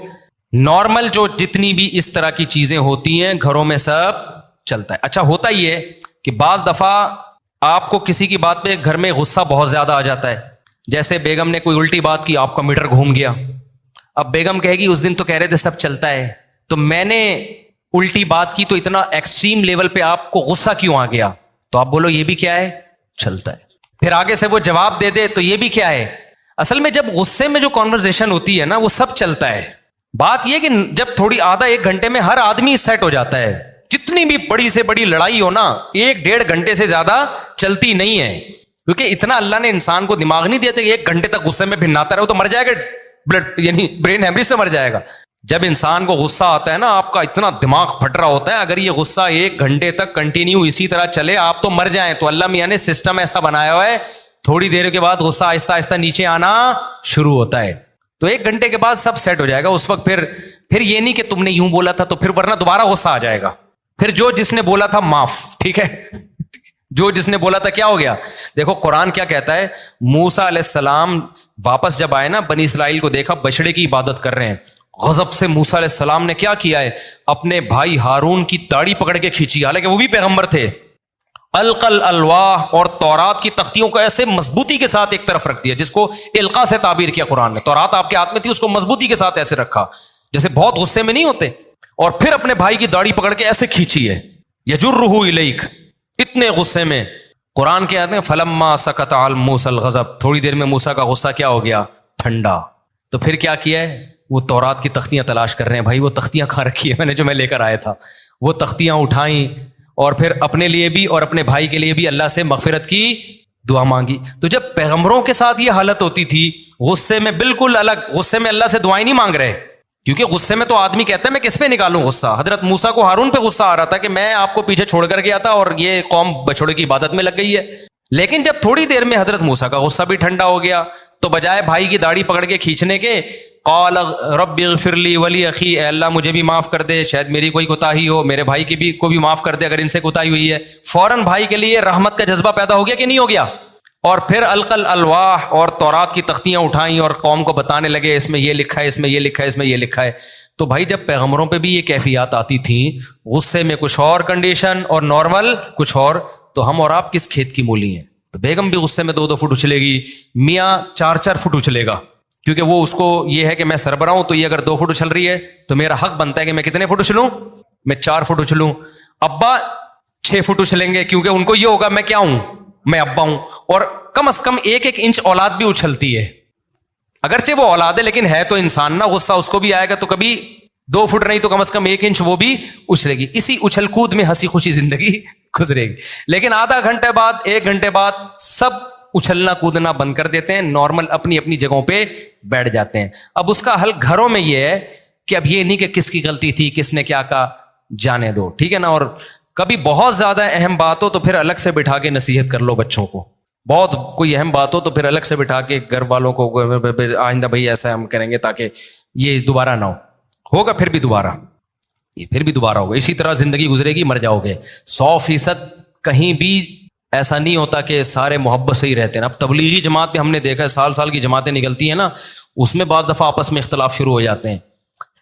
نارمل جو جتنی بھی اس طرح کی چیزیں ہوتی ہیں گھروں میں سب چلتا ہے. اچھا ہوتا ہی ہے کہ بعض دفعہ آپ کو کسی کی بات پہ گھر میں غصہ بہت زیادہ آ جاتا ہے. جیسے بیگم نے کوئی الٹی بات کی، آپ کا میٹر گھوم گیا. اب بیگم کہے گی اس دن تو کہہ رہے تھے سب چلتا ہے، تو میں نے الٹی بات کی تو اتنا ایکسٹریم لیول پہ آپ کو غصہ کیوں آ گیا؟ تو آپ بولو یہ بھی کیا ہے، چلتا ہے. پھر آگے سے وہ جواب دے دے تو یہ بھی کیا ہے. اصل میں جب غصے میں جو کانورسیشن ہوتی ہے نا وہ سب چلتا ہے. بات یہ کہ جب تھوڑی آدھا 1 گھنٹے میں ہر آدمی سیٹ ہو جاتا ہے. جتنی بھی بڑی سے بڑی لڑائی ہو نا 1-1.5 گھنٹے سے زیادہ چلتی نہیں ہے، کیونکہ اتنا اللہ نے انسان کو دماغ نہیں دیتے کہ 1 گھنٹے تک غصے میں بھناتا رہے تو مر جائے گا، بلڈ یعنی برین ہیمریج سے مر جائے گا. جب انسان کو غصہ آتا ہے نا، آپ کا اتنا دماغ پھٹ رہا ہوتا ہے، اگر یہ غصہ 1 گھنٹے تک کنٹینیو اسی طرح چلے آپ تو مر جائیں. تو اللہ میاں نے سسٹم ایسا بنایا ہوا ہے، تھوڑی دیر کے بعد غصہ آہستہ آہستہ نیچے آنا شروع ہوتا ہے. تو 1 گھنٹے کے بعد سب سیٹ ہو جائے گا. اس وقت پھر یہ نہیں کہ تم نے یوں بولا تھا تو پھر ورنہ دوبارہ غصہ آ جائے گا. پھر جو جس نے بولا تھا معاف، ٹھیک ہے، جو جس نے بولا تھا کیا ہو گیا. دیکھو قرآن کیا کہتا ہے، موسیٰ علیہ السلام واپس جب آئے نا، بنی اسرائیل کو دیکھا بچڑے کی عبادت کر رہے ہیں. غضب سے موسیٰ علیہ السلام نے کیا کیا ہے، اپنے بھائی ہارون کی داڑھی پکڑ کے کھینچی، حالانکہ وہ بھی پیغمبر تھے. القل الواح اور تورات کی تختیوں کو ایسے مضبوطی کے ساتھ ایک طرف رکھ دیا، جس کو القا سے تعبیر کیا قرآن نے. تورات آپ کے ہاتھ میں تھی، اس کو مضبوطی کے ساتھ ایسے رکھا جیسے بہت غصے میں نہیں ہوتے. اور پھر اپنے بھائی کی داڑھی پکڑ کے ایسے کھینچی ہے، یجرہ الیک، اتنے غصے میں. قرآن کے آتے ہیں فلما سکت عن موسیٰ الغضب، تھوڑی دیر میں موسیٰ کا غصہ کیا ہو گیا، ٹھنڈا. تو پھر کیا کیا ہے، وہ تورات کی تختیاں تلاش کر رہے ہیں. بھائی وہ تختیاں کہاں رکھی ہے، جو میں لے کر آیا تھا. وہ تختیاں اٹھائیں اور پھر اپنے لیے بھی اور اپنے بھائی کے لیے بھی اللہ سے مغفرت کی دعا مانگی. تو جب پیغمبروں کے ساتھ یہ حالت ہوتی تھی، غصے میں بالکل الگ، غصے میں اللہ سے دعائیں نہیں مانگ رہے، کیونکہ غصے میں تو آدمی کہتا ہے میں کس پہ نکالوں غصہ. حضرت موسیٰ کو ہارون پہ غصہ آ رہا تھا کہ میں آپ کو پیچھے چھوڑ کر گیا تھا اور یہ قوم بچھڑے کی عبادت میں لگ گئی ہے. لیکن جب تھوڑی دیر میں حضرت موسیٰ کا غصہ بھی ٹھنڈا ہو گیا تو بجائے بھائی کی داڑھی پکڑ کے کھینچنے کے، قال رب اغفر لی ولی اخی، اے اللہ مجھے بھی معاف کر دے، شاید میری کوئی کوتاہی ہو، میرے بھائی کی کو بھی معاف کر دے اگر ان سے کوتاہی ہوئی ہے. فوراً بھائی کے لیے رحمت کا جذبہ پیدا ہو گیا کہ نہیں ہو گیا. اور پھر القل الواح اور تورات کی تختیاں اٹھائیں اور قوم کو بتانے لگے اس میں یہ لکھا ہے، اس میں یہ لکھا ہے، اس میں یہ لکھا ہے. تو بھائی جب پیغمبروں پہ بھی یہ کیفیات آتی تھیں، غصے میں کچھ اور کنڈیشن اور نارمل کچھ اور، تو ہم اور آپ کس کھیت کی مولی ہیں. تو بیگم بھی غصے میں 2-2 فٹ اچھلے گی، میاں 4-4 فٹ اچھلے گا، کیونکہ وہ اس کو یہ ہے کہ میں سربراہ ہوں، تو یہ اگر 2 فٹ اچھل رہی ہے تو میرا حق بنتا ہے کہ میں کتنے فٹ اچھلوں، میں 4 فٹ اچھلوں. ابا 6 فٹ اچھلیں گے کیونکہ ان کو یہ ہوگا میں کیا ہوں، میں ابا ہوں. اور کم از کم 1-1 انچ اولاد بھی اچھلتی ہے، اگرچہ وہ اولاد ہے لیکن ہے تو انسان نا، غصہ اس کو بھی آئے گا تو کبھی 2 فٹ نہیں تو کم از کم 1 انچ وہ بھی اچھلے گی. اسی اچھل کود میں ہنسی خوشی زندگی گزرے گی. لیکن آدھا گھنٹے بعد 1 گھنٹے بعد سب اچھلنا کودنا بند کر دیتے ہیں، نارمل اپنی اپنی جگہوں پہ بیٹھ جاتے ہیں. اب اس کا حل گھروں میں یہ ہے کہ اب یہ نہیں کہ کس کی غلطی تھی، کس نے کیا کہا، جانے دو، ٹھیک ہے نا. اور کبھی بہت زیادہ اہم بات ہو تو پھر الگ سے بٹھا کے نصیحت کر لو بچوں کو. بہت کوئی اہم بات ہو تو پھر الگ سے بٹھا کے گھر والوں کو، آئندہ بھائی ایسا ہم کریں گے تاکہ یہ دوبارہ نہ ہوگا، پھر بھی دوبارہ ہوگا. اسی طرح زندگی گزرے گی، مر جاؤ گے. 100% کہیں بھی ایسا نہیں ہوتا کہ سارے محبت سے ہی رہتے ہیں. اب تبلیغی جماعت میں ہم نے دیکھا ہے سال کی جماعتیں نکلتی ہیں نا، اس میں بعض دفعہ آپس میں اختلاف شروع ہو جاتے ہیں،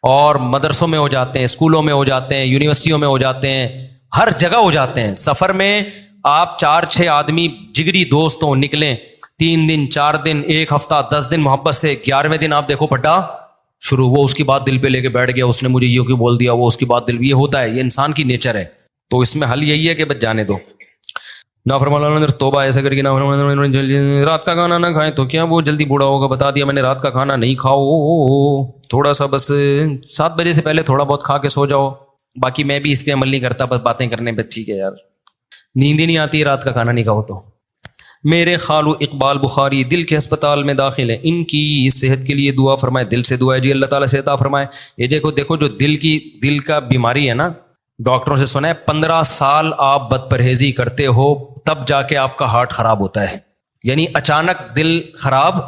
اور مدرسوں میں ہو جاتے ہیں، اسکولوں میں ہو جاتے ہیں، یونیورسٹیوں میں ہو جاتے ہیں، ہر جگہ ہو جاتے ہیں. سفر میں آپ 4-6 آدمی جگری دوست ہوں، نکلیں 3 دن 4 دن 1 ہفتہ 10 دن محبت سے، 11ویں دن آپ دیکھو پٹا شروع، وہ اس کی بات دل پہ لے کے بیٹھ گیا، اس نے مجھے یہ کیوں بول دیا، وہ اس کی بات دل، یہ ہوتا ہے، یہ انسان کی نیچر ہے. تو اس میں حل یہی ہے کہ بس جانے دو. نافرمان توبہ ایسا کر کے رات کا کھانا نہ کھائیں تو کیا وہ جلدی بوڑھا ہوگا؟ بتا دیا میں نے رات کا کھانا نہیں کھاؤ، تھوڑا سا بس 7 بجے سے پہلے تھوڑا بہت کھا کے سو جاؤ. باقی میں بھی اس پہ عمل نہیں کرتا، بس باتیں کرنے پہ. ٹھیک ہے یار، نیند ہی نہیں آتی رات کا کھانا نہیں کھاؤ تو. میرے خالو اقبال بخاری دل کے ہسپتال میں داخل ہیں، ان کی صحت کے لیے دعا فرمائے. دل سے دعا ہے جی، اللہ تعالیٰ صحت عطا فرمائے. یہ دیکھو جو دل کا بیماری ہے نا، ڈاکٹروں سے سنا ہے 15 سال آپ بد پرہیزی کرتے ہو تب جا کے آپ کا ہارٹ خراب ہوتا ہے. یعنی اچانک دل خراب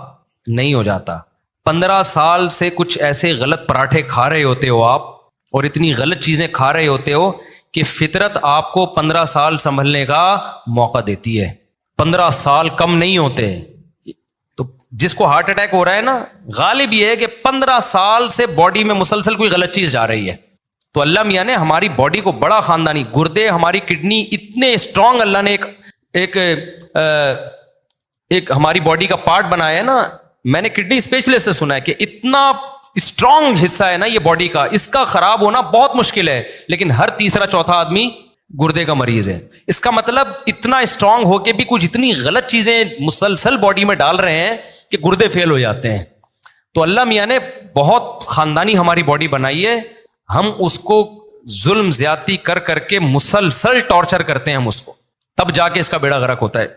نہیں ہو جاتا. 15 سال سے کچھ ایسے غلط پراٹھے کھا رہے ہوتے ہو آپ، اور اتنی غلط چیزیں کھا رہے ہوتے ہو کہ فطرت آپ کو 15 سال سنبھلنے کا موقع دیتی ہے. 15 سال کم نہیں ہوتے. تو جس کو ہارٹ اٹیک ہو رہا ہے نا، غالب یہ ہے کہ 15 سال سے باڈی میں مسلسل کوئی غلط چیز جا رہی ہے. تو اللہ میاں نے ہماری باڈی کو بڑا خاندانی، گردے ہماری کڈنی اتنے اسٹرانگ اللہ نے ایک ہماری باڈی کا پارٹ بنایا ہے نا. میں نے کڈنی اسپیشلسٹ سے سنا ہے کہ اتنا اسٹرانگ حصہ ہے نا یہ باڈی کا، اس کا خراب ہونا بہت مشکل ہے، لیکن ہر تیسرا چوتھا آدمی گردے کا مریض ہے. اس کا مطلب اتنا اسٹرانگ ہو کے بھی کچھ اتنی غلط چیزیں مسلسل باڈی میں ڈال رہے ہیں کہ گردے فیل ہو جاتے ہیں. تو اللہ میاں نے بہت خاندانی ہماری باڈی بنائی ہے، ہم اس کو ظلم زیادتی کر کر کے مسلسل ٹارچر کرتے ہیں ہم اس کو، تب جا کے اس کا بیڑا غرق ہوتا ہے.